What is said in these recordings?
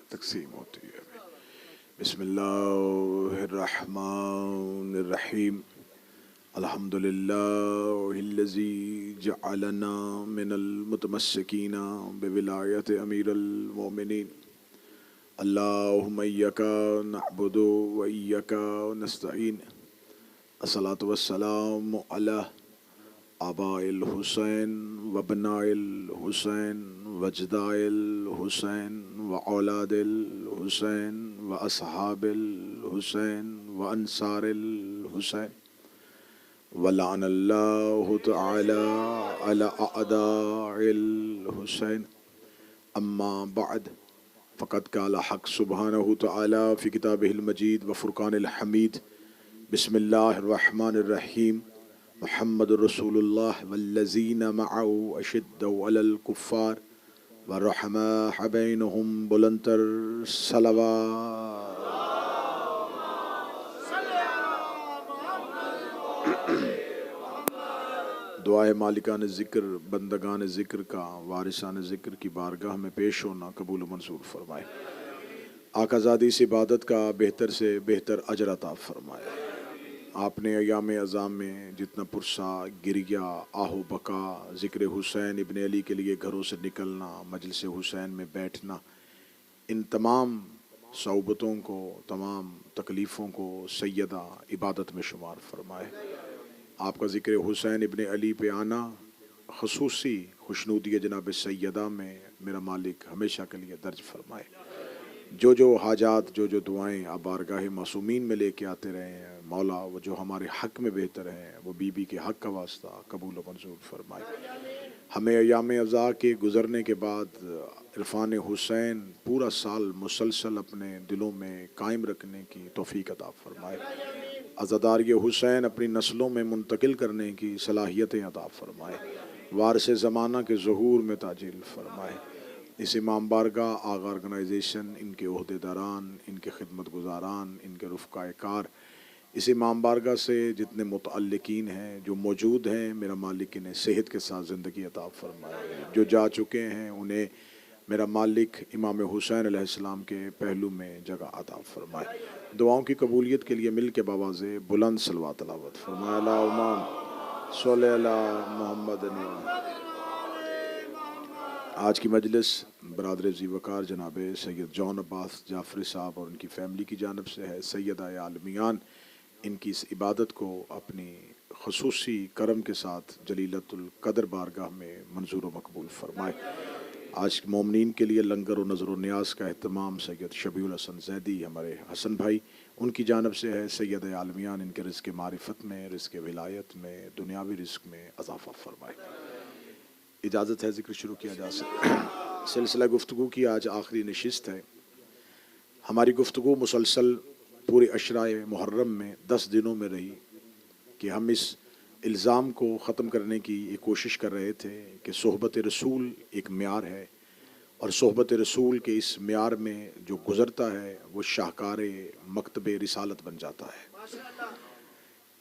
تقسیم ہوتی ہے. بسم اللہ الرحمن الرحیم. الحمد للہ الذی جعلنا من المتمسکین بولایت امیر المؤمنین. اللہم ایک نعبد و ایک نستعین. الصلاۃ والسلام علی آباء الحسین وابناء الحسین وجداء الحسین واولاد الحسین واصحاب الحسین وانصار الحسین. ولعن اللہ تعالی علی اعداء الحسین. اما بعد فقد قال حق سبحانہ تعالی فی کتابہ المجید وفرقان الحمید. بسم اللہ الرحمن الرحیم. محمد رسول اللہ والذین معه اشدوا علی الکفار ورحماء بینہم. بلندتر صلوات. دعائے مالکان ذکر بندگان ذکر کا وارثان ذکر کی بارگاہ میں پیش ہونا قبول و منظور فرمائے. آقا زادی اس عبادت کا بہتر سے بہتر اجر عطا فرمائے. آپ نے ایام اعظام میں جتنا پرسہ گریہ آہ و بکا ذکر حسین ابن علی کے لیے گھروں سے نکلنا مجلس حسین میں بیٹھنا، ان تمام صعوبتوں کو تمام تکلیفوں کو سیدہ عبادت میں شمار فرمائے. آپ کا ذکر حسین ابن علی پہ آنا خصوصی خوشنودی جناب سیدہ میں میرا مالک ہمیشہ کے لیے درج فرمائے. جو جو حاجات جو جو دعائیں آپ بارگاہ معصومین میں لے کے آتے رہے ہیں مولا، وہ جو ہمارے حق میں بہتر ہیں وہ بی بی کے حق کا واسطہ قبول و منظور فرمائے. ہمیں ایام اعضاء کے گزرنے کے بعد عرفان حسین پورا سال مسلسل اپنے دلوں میں قائم رکھنے کی توفیق عطا فرمائے. عزاداری حسین اپنی نسلوں میں منتقل کرنے کی صلاحیتیں عطا فرمائے. وارث زمانہ کے ظہور میں تاجیل فرمائے. اس امام بارگاہ آغا آرگنائزیشن، ان کے عہدے داران، ان کے خدمت گزاران، ان کے رفقائے کار، اس امام بارگاہ سے جتنے متعلقین ہیں جو موجود ہیں، میرا مالک انہیں صحت کے ساتھ زندگی عطا فرمائے. جو جا چکے ہیں انہیں میرا مالک امام حسین علیہ السلام کے پہلو میں جگہ عطا فرمائے. دعاؤں کی قبولیت کے لیے مل کے باواز بلند صلوات تلاوت فرمائے. اللہم صلی علی محمد. آج کی مجلس برادر ذی وقار جناب سید جون عباس جعفری صاحب اور ان کی فیملی کی جانب سے ہے. سیدہ عالمیان ان کی اس عبادت کو اپنی خصوصی کرم کے ساتھ جلیلۃ القدر بارگاہ میں منظور و مقبول فرمائے. آج مومنین کے لیے لنگر و نظر و نیاز کا اہتمام سید شبیع الحسن زیدی ہمارے حسن بھائی ان کی جانب سے ہے. سید عالمیان ان کے رزق معرفت میں، رزق ولایت میں، دنیاوی رزق میں اضافہ فرمائے. اجازت ہے ذکر شروع کیا جا سکتا. سلسلہ گفتگو کی آج آخری نشست ہے. ہماری گفتگو مسلسل پورے عشرۂ محرم میں 10 دنوں میں رہی کہ ہم اس الزام کو ختم کرنے کی ایک کوشش کر رہے تھے کہ صحبت رسول ایک معیار ہے اور صحبت رسول کے اس معیار میں جو گزرتا ہے وہ شاہکار مکتب رسالت بن جاتا ہے.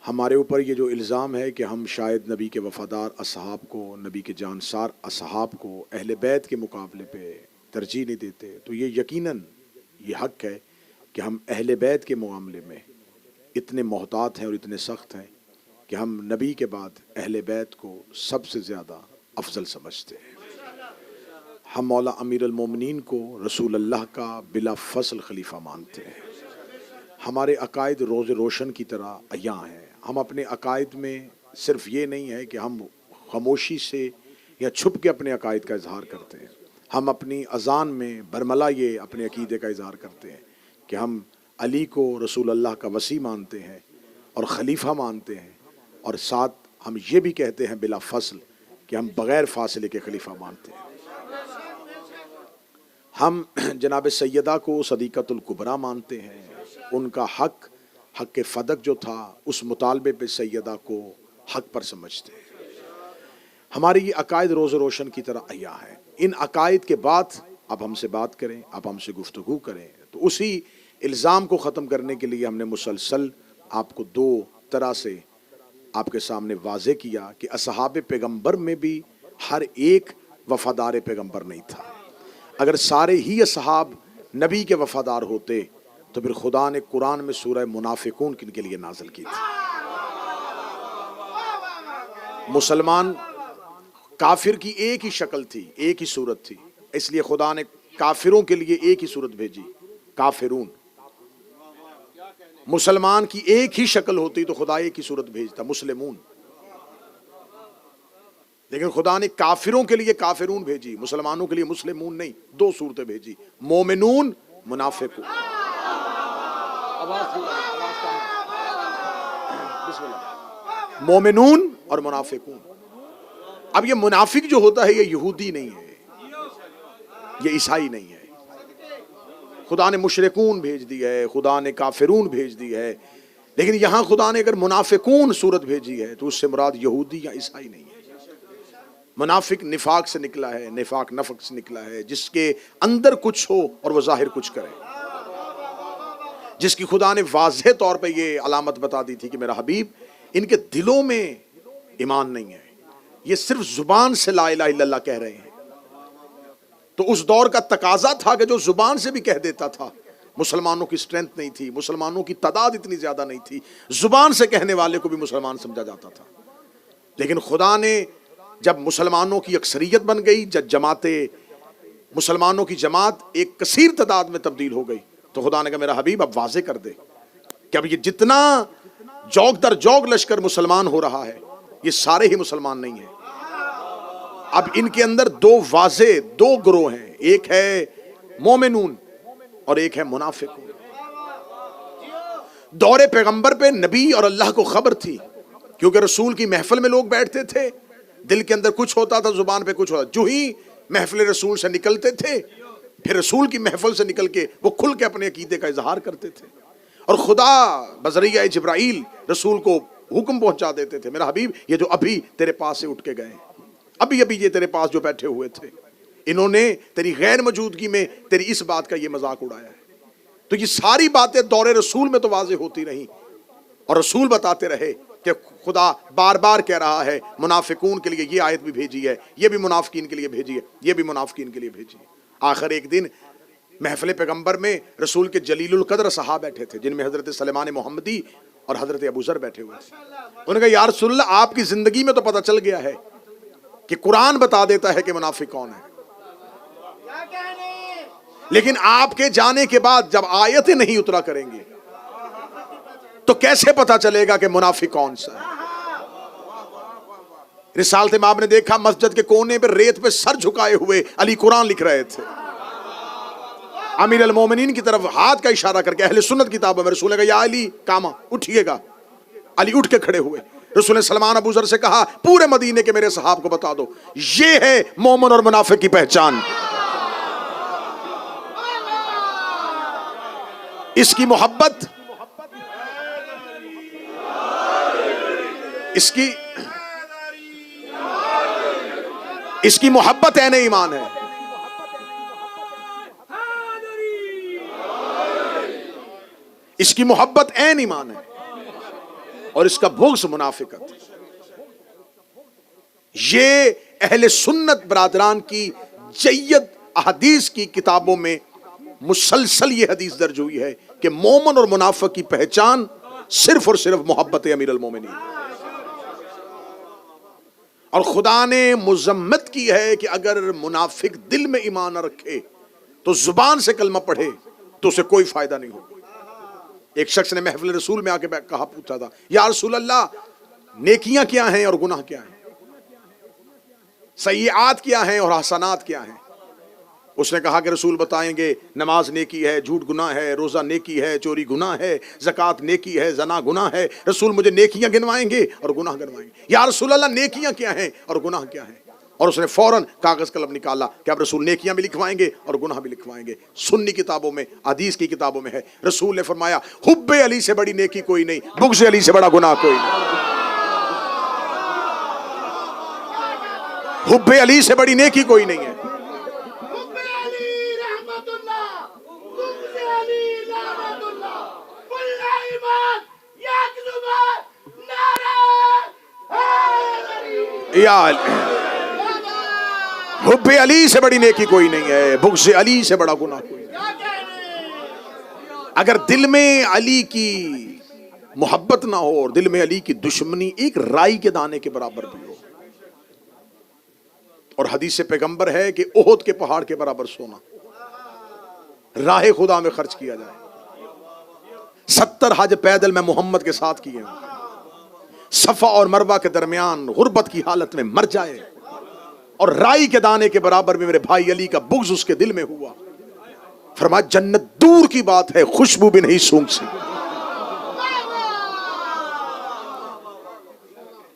ہمارے اوپر یہ جو الزام ہے کہ ہم شاید نبی کے وفادار اصحاب کو، نبی کے جانسار اصحاب کو اہل بیت کے مقابلے پہ ترجیح نہیں دیتے، تو یہ یقیناً یہ حق ہے کہ ہم اہل بیت کے معاملے میں اتنے محتاط ہیں اور اتنے سخت ہیں کہ ہم نبی کے بعد اہل بیت کو سب سے زیادہ افضل سمجھتے ہیں. ہم مولا امیر المومنین کو رسول اللہ کا بلا فصل خلیفہ مانتے ہیں. ہمارے عقائد روز روشن کی طرح عیاں ہیں. ہم اپنے عقائد میں صرف یہ نہیں ہے کہ ہم خاموشی سے یا چھپ کے اپنے عقائد کا اظہار کرتے ہیں. ہم اپنی اذان میں برملا یہ اپنے عقیدے کا اظہار کرتے ہیں کہ ہم علی کو رسول اللہ کا وصی مانتے ہیں اور خلیفہ مانتے ہیں، اور ساتھ ہم یہ بھی کہتے ہیں بلا فصل کہ ہم بغیر فاصلے کے خلیفہ مانتے ہیں. ہم جناب سیدہ کو صدیقۃ الکبریٰ مانتے ہیں. ان کا حق فدق جو تھا اس مطالبے پہ سیدہ کو حق پر سمجھتے ہیں. ہماری یہ عقائد روز روشن کی طرح عیاں ہیں. ان عقائد کے بعد اب ہم سے بات کریں، اب ہم سے گفتگو کریں، تو اسی الزام کو ختم کرنے کے لیے ہم نے مسلسل آپ کو 2 طرح سے آپ کے سامنے واضح کیا کہ اصحاب پیغمبر میں بھی ہر ایک وفادار پیغمبر نہیں تھا. اگر سارے ہی اصحاب نبی کے وفادار ہوتے تو پھر خدا نے قرآن میں سورہ منافقون کن کے لیے نازل کی تھی. مسلمان کافر کی ایک ہی شکل تھی، ایک ہی صورت تھی، اس لیے خدا نے کافروں کے لیے ایک ہی صورت بھیجی، کافرون. مسلمان کی ایک ہی شکل ہوتی تو خدا ایک ہی صورت بھیجتا، مسلمون. لیکن خدا نے کافروں کے لیے کافرون بھیجی، مسلمانوں کے لیے مسلمون نہیں، دو صورتیں بھیجی، مومنون، منافقون. مومنون اور منافقون. اب یہ منافق جو ہوتا ہے یہ یہودی نہیں ہے، یہ عیسائی نہیں ہے. خدا نے مشرکون بھیج دی ہے، خدا نے کافرون بھیج دی ہے، لیکن یہاں خدا نے اگر منافقون صورت بھیجی ہے تو اس سے مراد یہودی یا عیسائی نہیں ہے. منافق نفاق سے نکلا ہے، نفاق نفق سے نکلا ہے، جس کے اندر کچھ ہو اور وہ ظاہر کچھ کرے، جس کی خدا نے واضح طور پہ یہ علامت بتا دی تھی کہ میرا حبیب ان کے دلوں میں ایمان نہیں ہے، یہ صرف زبان سے لا الہ الا اللہ کہہ رہے ہیں. تو اس دور کا تقاضا تھا کہ جو زبان سے بھی کہہ دیتا تھا، مسلمانوں کی سٹرینتھ نہیں تھی، مسلمانوں کی تعداد اتنی زیادہ نہیں تھی، زبان سے کہنے والے کو بھی مسلمان سمجھا جاتا تھا. لیکن خدا نے جب مسلمانوں کی اکثریت بن گئی، جب مسلمانوں کی جماعت ایک کثیر تعداد میں تبدیل ہو گئی، تو خدا نے کہا میرا حبیب اب واضح کر دے کہ اب یہ جتنا جوگ در جوگ لشکر مسلمان ہو رہا ہے یہ سارے ہی مسلمان نہیں ہیں. اب ان کے اندر دو واضح دو گروہ ہیں، ایک ہے مومنون اور ایک ہے منافقون. دور پیغمبر پہ نبی اور اللہ کو خبر تھی، کیونکہ رسول کی محفل میں لوگ بیٹھتے تھے، دل کے اندر کچھ ہوتا تھا، زبان پہ کچھ ہوتا. جو ہی محفل رسول سے نکلتے تھے پھر رسول کی محفل سے نکل کے وہ کھل کے اپنے عقیدے کا اظہار کرتے تھے، اور خدا بذریعہ جبرائیل رسول کو حکم پہنچا دیتے تھے میرا حبیب یہ جو ابھی تیرے پاس سے اٹھ کے گئے، ابھی یہ تیرے پاس جو بیٹھے ہوئے تھے، انہوں نے تیری غیر موجودگی میں تیری اس بات کا یہ مذاق اڑایا ہے. تو یہ ساری باتیں دور رسول میں تو واضح ہوتی رہیں، اور رسول بتاتے رہے کہ خدا بار بار کہہ رہا ہے منافقون کے لیے یہ آیت بھی بھیجی ہے، یہ بھی منافقین کے لیے بھیجی ہے، یہ بھی منافقین کے لیے بھیجی ہے. آخر ایک دن محفل پیغمبر میں رسول کے جلیل القدر صحابہ بیٹھے تھے، جن میں حضرت سلیمان محمدی اور حضرت ابو ذر بیٹھے ہوئے تھے. انہوں نے کہا یا رسول اللہ آپ کی زندگی میں تو پتہ چل گیا ہے کہ قرآن بتا دیتا ہے کہ منافق کون ہے، لیکن آپ کے جانے کے بعد جب آیتیں نہیں اترا کریں گے تو کیسے پتا چلے گا کہ منافق کون سا ہے. رسالت مآب نے دیکھا مسجد کے کونے پہ ریت پہ سر جھکائے ہوئے علی قرآن لکھ رہے تھے، امیر المومنین کی طرف ہاتھ کا اشارہ کر کے اہل سنت کتابوں میں رسول نے کہا یا علی کاما اٹھئے گا. علی اٹھ کے کھڑے ہوئے. رسول نے سلمان ابو ذر سے کہا پورے مدینے کے میرے صحاب کو بتا دو یہ ہے مومن اور منافق کی پہچان. اس کی محبت اس کی محبت عین ایمان ہے. اس کی محبت عین ایمان ہے اور اس کا بغض منافقت. یہ اہل سنت برادران کی جید احادیث کی کتابوں میں مسلسل یہ حدیث درج ہوئی ہے کہ مومن اور منافق کی پہچان صرف اور صرف محبت امیر المومنین. اور خدا نے مذمت کی ہے کہ اگر منافق دل میں ایمان نہ رکھے تو زبان سے کلمہ پڑھے تو اسے کوئی فائدہ نہیں ہوگا. ایک شخص نے محفل رسول میں آ کے کہا پوچھا تھا یا رسول اللہ نیکیاں کیا ہیں اور گناہ کیا ہیں، سیئات کیا ہیں اور حسنات کیا ہیں؟ اس نے کہا کہ رسول بتائیں گے نماز نیکی ہے، جھوٹ گناہ ہے، روزہ نیکی ہے، چوری گناہ ہے، زکوٰۃ نیکی ہے، زنا گناہ ہے. رسول مجھے نیکیاں گنوائیں گے اور گناہ گنوائیں گے. یا رسول اللہ نیکیاں کیا ہیں اور گناہ کیا ہیں؟ اور اس نے فوراً کاغذ قلم نکالا کہ اب رسول نیکیاں بھی لکھوائیں گے اور گناہ بھی لکھوائیں گے. سنی کتابوں میں حدیث کی کتابوں میں ہے رسول نے فرمایا حب علی سے بڑی نیکی کوئی نہیں، بغض علی سے بڑا گناہ کوئی نہیں. حب علی سے بڑی نیکی کوئی نہیں ہے. یا حب علی سے بڑی نیکی کوئی نہیں ہے، بغض علی سے بڑا گناہ کوئی نہیں۔ اگر دل میں علی کی محبت نہ ہو اور دل میں علی کی دشمنی ایک رائی کے دانے کے برابر بھی ہو، اور حدیث پیغمبر ہے کہ احد کے پہاڑ کے برابر سونا راہ خدا میں خرچ کیا جائے، 70 حج پیدل میں محمد کے ساتھ کیے ہیں، صفا اور مروہ کے درمیان غربت کی حالت میں مر جائے اور رائی کے دانے کے برابر بھی میرے بھائی علی کا بغض اس کے دل میں ہوا، فرمایا جنت دور کی بات ہے خوشبو بھی نہیں سونگ سکتی۔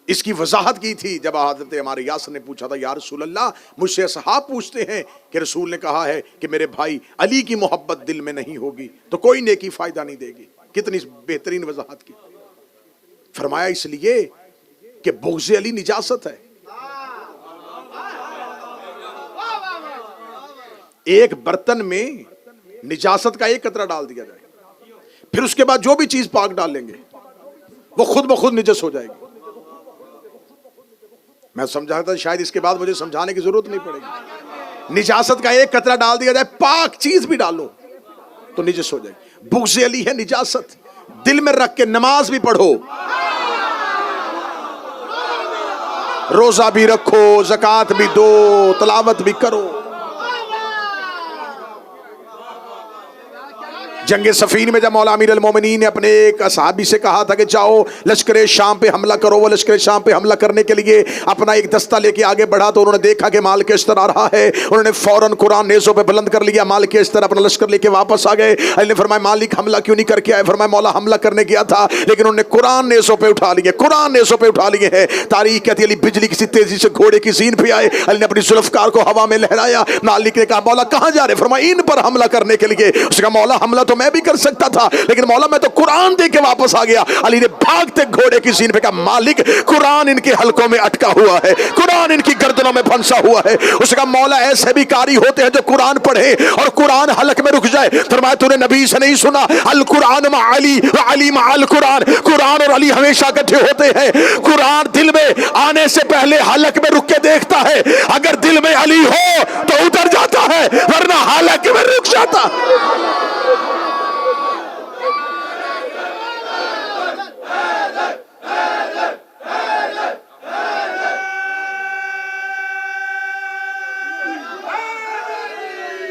اس کی وضاحت کی تھی جب حضرت ہمارے یاسر نے پوچھا تھا یا رسول اللہ، مجھ سے اصحاب پوچھتے ہیں کہ رسول نے کہا ہے کہ میرے بھائی علی کی محبت دل میں نہیں ہوگی تو کوئی نیکی فائدہ نہیں دے گی۔ کتنی بہترین وضاحت کی۔ فرمایا اس لیے کہ بغض علی نجاست ہے۔ ایک برتن میں نجاست کا ایک قطرہ ڈال دیا جائے، پھر اس کے بعد جو بھی چیز پاک ڈال لیں گے وہ خود بخود نجس ہو جائے گی۔ میں سمجھا تھا شاید اس کے بعد مجھے سمجھانے کی ضرورت نہیں پڑے گی۔ نجاست کا ایک قطرہ ڈال دیا جائے، پاک چیز بھی ڈالو تو نجس ہو جائے گی۔ بغض علی ہے نجاست، دل میں رکھ کے نماز بھی پڑھو، روزہ بھی رکھو، زکوٰۃ بھی دو، تلاوت بھی کرو۔ جنگ صفین میں جب مولا امیر المومنین نے اپنے ایک صحابی سے کہا تھا کہ جاؤ لشکر شام پہ حملہ کرو، وہ لشکر شام پہ حملہ کرنے کے لیے اپنا ایک دستہ لے کے آگے بڑھا تو انہوں نے دیکھا کہ مال کے اشتر آ رہا ہے، انہوں نے فوراً قرآن نیزوں پہ بلند کر لیا، مال کے اشتر اپنا لشکر لے کے واپس آ گئے۔ علی نے فرمایا مالک حملہ کیوں نہیں کر کے آئے؟ فرمایا مولا حملہ کرنے گیا تھا لیکن انہوں نے قرآن نیزوں پہ اٹھا لیے، قرآن نیزوں پہ اٹھا لیے ہیں۔ تاریخ کہتی ہے علی بجلی کسی تیزی سے گھوڑے کی زین پہ آئے، علی نے اپنی ذوالفقار کو ہوا میں لہرایا، مالک نے کہا مولا کہاں جا رہے؟ فرمایا ان پر حملہ کرنے کے لیے۔ اس نے کہا مولا حملہ تو میں بھی کر سکتا تھا لیکن مولا میں تو قرآن دے کے واپس آ گیا۔ علی نے بھاگتے گھوڑے کی زین پہ کہا مالک قرآن ان کے حلقوں میں اٹکا ہوا ہے، قرآن ان کی گردنوں میں پھنسا ہوا ہے۔ اس نے کہا مولا ایسے بھی قاری ہوتے ہیں جو قرآن پڑھے اور قرآن حلق میں رک جائے۔ فرمایا تو نے نبی سے نہیں سنا القرآن مع علی وعلی مع القرآن، قرآن اور علی ہمیشہ اکٹھے ہوتے ہیں۔ قرآن دل میں آنے سے پہلے حلق میں رک کے دیکھتا ہے، اگر دل میں علی ہو تو اتر جاتا ہے ورنہ حلق میں رک جاتا۔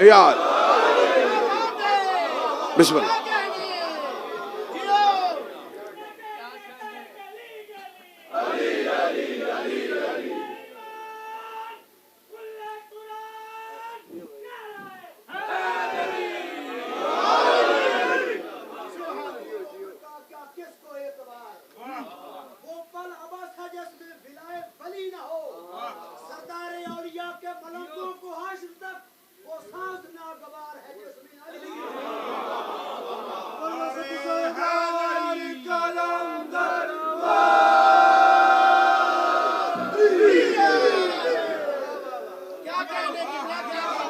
یار بسم اللہ۔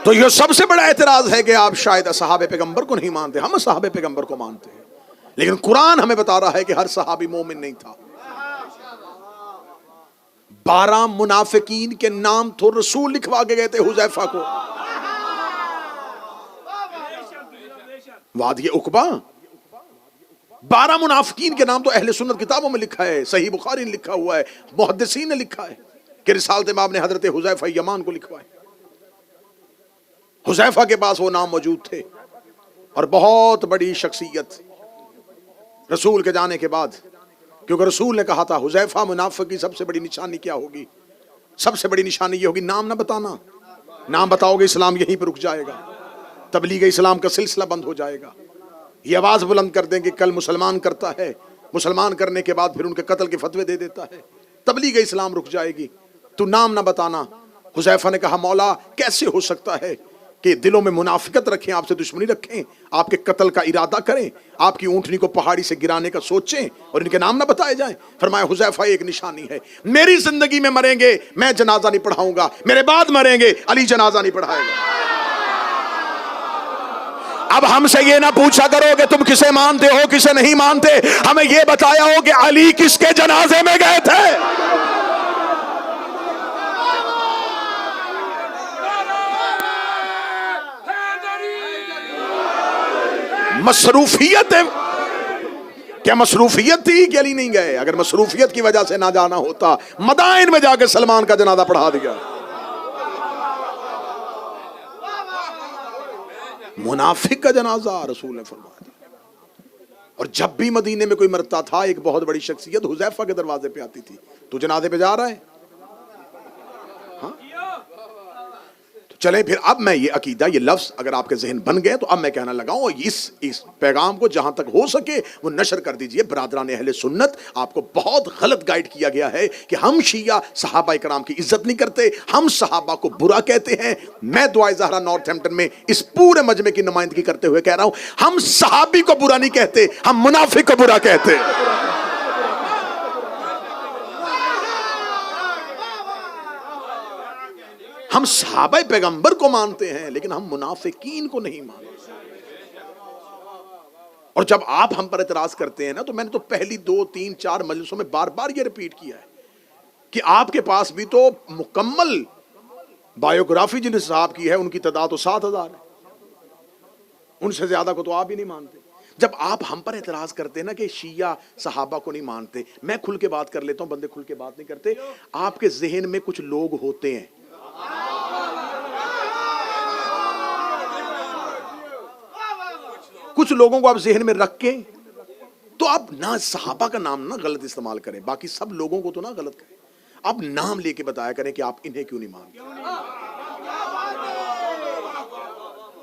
تو یہ سب سے بڑا اعتراض ہے کہ آپ شاید صحابہ پیغمبر کو نہیں مانتے، ہم صحابہ پیغمبر کو مانتے ہیں، لیکن قرآن ہمیں بتا رہا ہے کہ ہر صحابی مومن نہیں تھا۔ 12 منافقین کے نام تو رسول لکھوا کے گئے تھے حذیفہ کو، وادی عقبہ 12 منافقین کے نام تو اہل سنت کتابوں میں لکھا ہے، صحیح بخاری نے لکھا ہوا ہے، محدثین نے لکھا ہے کہ رسالت امام نے حضرت حذیفہ یمان کو لکھوا ہے۔ حذیفہ کے پاس وہ نام موجود تھے اور بہت بڑی شخصیت رسول کے جانے کے بعد، کیونکہ رسول نے کہا تھا حذیفہ منافق کی سب سے بڑی نشانی کیا ہوگی؟ سب سے بڑی نشانی یہ ہوگی نام نہ بتانا، نام بتاؤ گے اسلام یہیں پہ رک جائے گا، تبلیغ اسلام کا سلسلہ بند ہو جائے گا۔ یہ آواز بلند کر دیں کہ کل مسلمان کرتا ہے، مسلمان کرنے کے بعد پھر ان کے قتل کے فتوے دے دیتا ہے، تبلیغ اسلام رک جائے گی، تو نام نہ بتانا۔ حذیفہ نے کہا مولا کیسے ہو سکتا ہے کہ دلوں میں منافقت رکھیں، آپ سے دشمنی رکھیں، آپ کے قتل کا ارادہ کریں، آپ کی اونٹنی کو پہاڑی سے گرانے کا سوچیں اور ان کے نام نہ بتائے جائیں؟ فرمایا حذیفہ ایک نشانی ہے، میری زندگی میں مریں گے میں جنازہ نہیں پڑھاؤں گا، میرے بعد مریں گے علی جنازہ نہیں پڑھائے گا۔ اب ہم سے یہ نہ پوچھا کرو کہ تم کسے مانتے ہو کسے نہیں مانتے، ہمیں یہ بتایا ہو کہ علی کس کے جنازے میں گئے تھے۔ مصروفیت ہے. کیا مصروفیت تھی کہ علی نہیں گئے؟ اگر مصروفیت کی وجہ سے نہ جانا ہوتا مدائن میں جا کے سلمان کا جنازہ پڑھا دیا. منافق کا جنازہ رسول نے فرما دیا. اور جب بھی مدینے میں کوئی مرتا تھا ایک بہت بڑی شخصیت حذیفہ کے دروازے پہ آتی تھی. تو جنازے پہ جا رہا ہے؟ ہاں تو چلیں پھر. اب میں یہ عقیدہ، یہ لفظ اگر آپ کے ذہن بن گئے تو اب میں کہنا لگا ہوں اس پیغام کو جہاں تک ہو سکے وہ نشر کر دیجئے. برادران اہل سنت، آپ کو بہت غلط گائیڈ کیا گیا ہے کہ ہم شیعہ صحابہ کرام کی عزت نہیں کرتے، ہم صحابہ کو برا کہتے ہیں. میں دعائے زہرا نارتھ ہیمپٹن میں اس پورے مجمع کی نمائندگی کرتے ہوئے کہہ رہا ہوں، ہم صحابی کو برا نہیں کہتے، ہم منافق کو برا کہتے ہیں. ہم صحابہ پیغمبر کو مانتے ہیں لیکن ہم منافقین کو نہیں مانتے. اور جب آپ ہم پر اعتراض کرتے ہیں نا، تو میں نے تو پہلی 2 3 4 مجلسوں میں بار بار یہ ریپیٹ کیا ہے کہ آپ کے پاس بھی تو مکمل بایوگرافی جن صاحب کی ہے ان کی تعداد تو 7,000 ہے. ان سے زیادہ کو تو آپ ہی نہیں مانتے. جب آپ ہم پر اعتراض کرتے ہیں نا کہ شیعہ صحابہ کو نہیں مانتے، میں کھل کے بات کر لیتا ہوں، بندے کھل کے بات نہیں کرتے. آپ کے ذہن میں کچھ لوگ ہوتے ہیں، کچھ لوگوں کو آپ ذہن میں رکھ کے تو آپ نہ صحابہ کا نام نہ غلط استعمال کریں، باقی سب لوگوں کو تو نہ غلط کریں. آپ نام لے کے بتایا کریں کہ آپ انہیں کیوں نہیں مانتے.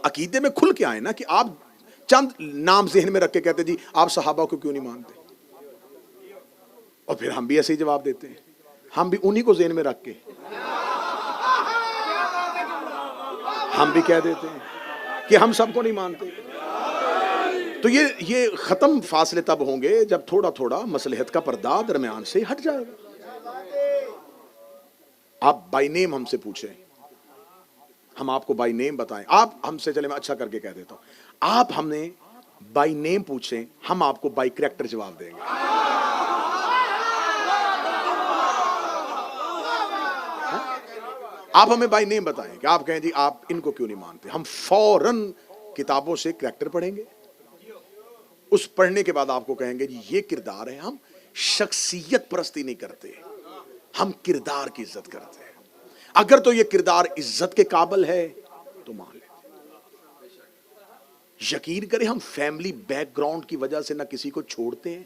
عقیدے میں کھل کے آئے نا کہ آپ چند نام ذہن میں رکھ کے کہتے جی آپ صحابہ کو کیوں نہیں مانتے، اور پھر ہم بھی ایسے ہی جواب دیتے ہیں. ہم بھی انہی کو ذہن میں رکھ کے ہم بھی کہہ دیتے ہیں کہ ہم سب کو نہیں مانتے. تو یہ ختم فاصلے تب ہوں گے جب تھوڑا تھوڑا مصلحت کا پردہ درمیان سے ہٹ جائے گا. آپ بائی نیم ہم سے پوچھیں، ہم آپ کو بائی نیم بتائیں. آپ ہم سے، چلے میں اچھا کر کے کہہ دیتا ہوں، آپ ہم نے بائی نیم پوچھیں، ہم آپ کو بائی کریکٹر جواب دیں گے. آپ ہمیں بائی نیم بتائیں کہ آپ کہیں جی آپ ان کو کیوں نہیں مانتے، ہم فوراً کتابوں سے کریکٹر پڑھیں گے. اس پڑھنے کے بعد آپ کو کہیں گے جی یہ کردار ہے. ہم شخصیت پرستی نہیں کرتے، ہم کردار کی عزت کرتے ہیں. اگر تو یہ کردار عزت کے قابل ہے تو مان لیں. یقین کریں ہم فیملی بیک گراؤنڈ کی وجہ سے نہ کسی کو چھوڑتے ہیں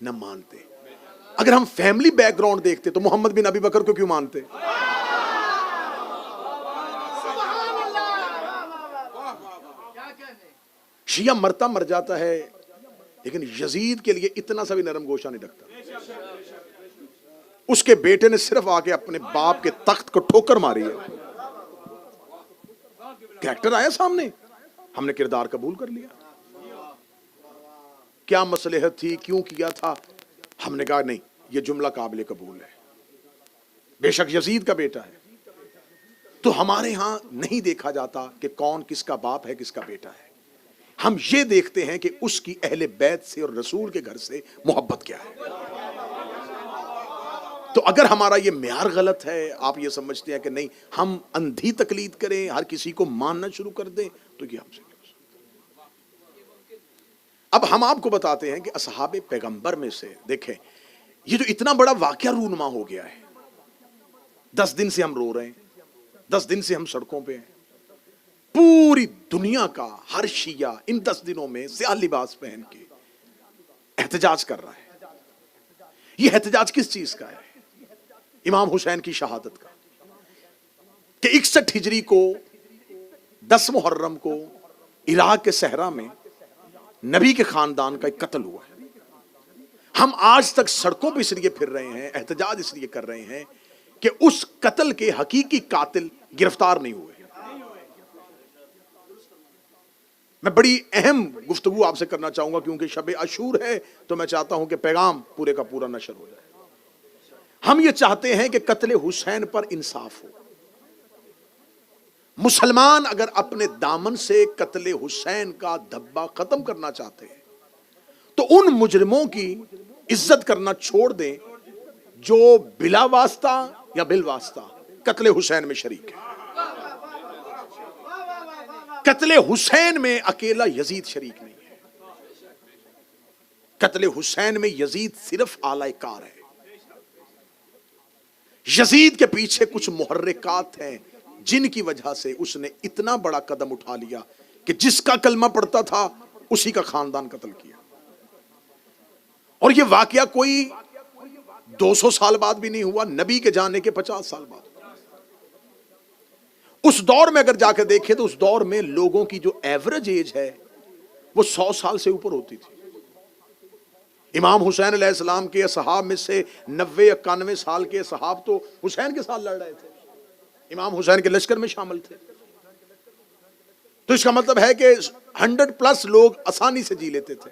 نہ مانتے. اگر ہم فیملی بیک گراؤنڈ دیکھتے تو محمد بن ابی بکر کو کیوں مانتے؟ شیعہ مرتا مر جاتا ہے لیکن یزید کے لیے اتنا سا بھی نرم گوشہ نہیں رکھتا. اس کے بیٹے نے صرف آ کے اپنے باپ کے تخت کو ٹھوکر ماری ہے. کریکٹر آیا سامنے، ہم نے کردار قبول کر لیا. کیا مصلحت تھی، کیوں کیا تھا، ہم نے کہا نہیں یہ جملہ قابل قبول ہے. بے شک یزید کا بیٹا ہے. تو ہمارے ہاں نہیں دیکھا جاتا کہ کون کس کا باپ ہے کس کا بیٹا ہے. ہم یہ دیکھتے ہیں کہ اس کی اہل بیت سے اور رسول کے گھر سے محبت کیا ہے. تو اگر ہمارا یہ معیار غلط ہے، آپ یہ سمجھتے ہیں کہ نہیں ہم اندھی تقلید کریں، ہر کسی کو ماننا شروع کر دیں، تو یہ ہم سے نہیں ہو سکتا. اب ہم آپ کو بتاتے ہیں کہ اصحاب پیغمبر میں سے دیکھیں یہ جو اتنا بڑا واقعہ رونما ہو گیا ہے، 10 دن سے ہم رو رہے ہیں، 10 دن سے ہم سڑکوں پہ ہیں. پوری دنیا کا ہر شیعہ ان 10 دنوں میں سیاہ لباس پہن کے احتجاج کر رہا ہے. یہ احتجاج کس چیز کا ہے؟ امام حسین کی شہادت کا، کہ 61 ہجری کو 10 محرم کو عراق کے صحرا میں نبی کے خاندان کا ایک قتل ہوا ہے. ہم آج تک سڑکوں پہ اس لیے پھر رہے ہیں، احتجاج اس لیے کر رہے ہیں کہ اس قتل کے حقیقی قاتل گرفتار نہیں ہوئے. میں بڑی اہم گفتگو آپ سے کرنا چاہوں گا کیونکہ شب عاشور ہے، تو میں چاہتا ہوں کہ پیغام پورے کا پورا نشر ہو جائے. ہم یہ چاہتے ہیں کہ قتل حسین پر انصاف ہو. مسلمان اگر اپنے دامن سے قتل حسین کا دھبا ختم کرنا چاہتے ہیں تو ان مجرموں کی عزت کرنا چھوڑ دیں جو بلا واسطہ یا بالواسطہ قتل حسین میں شریک ہے. قتل حسین میں اکیلا یزید شریک نہیں ہے. قتل حسین میں یزید صرف اعلی کار ہے. یزید کے پیچھے کچھ محرکات ہیں جن کی وجہ سے اس نے اتنا بڑا قدم اٹھا لیا کہ جس کا کلمہ پڑھتا تھا اسی کا خاندان قتل کیا. اور یہ واقعہ کوئی 200 سال بعد بھی نہیں ہوا، نبی کے جانے کے 50 سال بعد. اس دور میں اگر جا کے دیکھیں تو اس دور میں لوگوں کی جو ایوریج ایج ہے وہ 100 سال سے اوپر ہوتی تھی. امام حسین علیہ السلام کے اصحاب میں سے 90-91 سال کے اصحاب تو حسین کے ساتھ لڑ رہے تھے، امام حسین کے لشکر میں شامل تھے. تو اس کا مطلب ہے کہ 100+ لوگ آسانی سے جی لیتے تھے.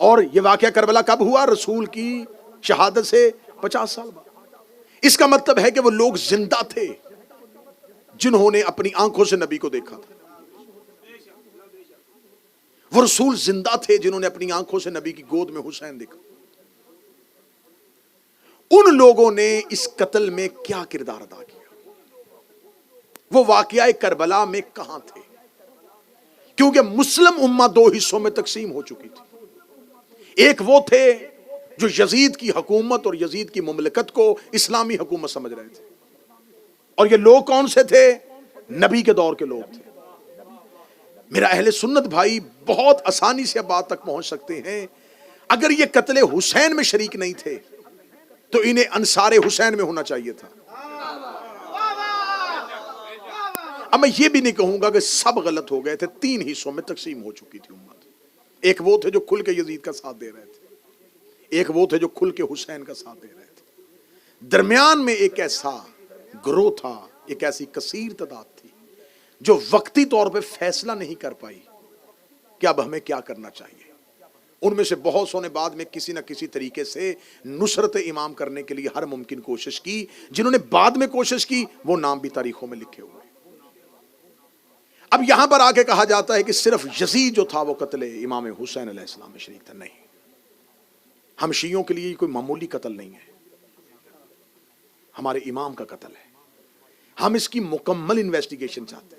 اور یہ واقعہ کربلا کب ہوا؟ رسول کی شہادت سے 50 سال بعد. اس کا مطلب ہے کہ وہ لوگ زندہ تھے جنہوں نے اپنی آنکھوں سے نبی کو دیکھا تھا. وہ رسول زندہ تھے جنہوں نے اپنی آنکھوں سے نبی کی گود میں حسین دیکھا. ان لوگوں نے اس قتل میں کیا کردار ادا کیا؟ وہ واقعہ کربلا میں کہاں تھے؟ کیونکہ مسلم امہ 2 حصوں میں تقسیم ہو چکی تھی. ایک وہ تھے جو یزید کی حکومت اور یزید کی مملکت کو اسلامی حکومت سمجھ رہے تھے. اور یہ لوگ کون سے تھے؟ نبی کے دور کے لوگ تھے. میرا اہل سنت بھائی بہت آسانی سے بات تک پہنچ سکتے ہیں. اگر یہ قتل حسین میں شریک نہیں تھے تو انہیں انصار حسین میں ہونا چاہیے تھا. اب میں یہ بھی نہیں کہوں گا کہ سب غلط ہو گئے تھے. 3 حصوں میں تقسیم ہو چکی تھی امت. ایک وہ تھے جو کھل کے یزید کا ساتھ دے رہے تھے، ایک وہ تھے جو کھل کے حسین کا ساتھ دے رہے تھے. درمیان میں ایک ایسا گروہ تھا، ایک ایسی کثیر تعداد تھی جو وقتی طور پہ فیصلہ نہیں کر پائی کہ اب ہمیں کیا کرنا چاہیے. ان میں سے بہت سو نے بعد میں کسی نہ کسی طریقے سے نصرت امام کرنے کے لیے ہر ممکن کوشش کی. جنہوں نے بعد میں کوشش کی وہ نام بھی تاریخوں میں لکھے ہوئے. اب یہاں پر آ کے کہا جاتا ہے کہ صرف یزید جو تھا وہ قتل امام حسین علیہ السلام میں شریک تھا. نہیں، ہم شیعوں کے لیے کوئی معمولی قتل نہیں ہے، ہمارے امام کا قتل ہے. ہم اس کی مکمل انویسٹیگیشن چاہتے ہیں.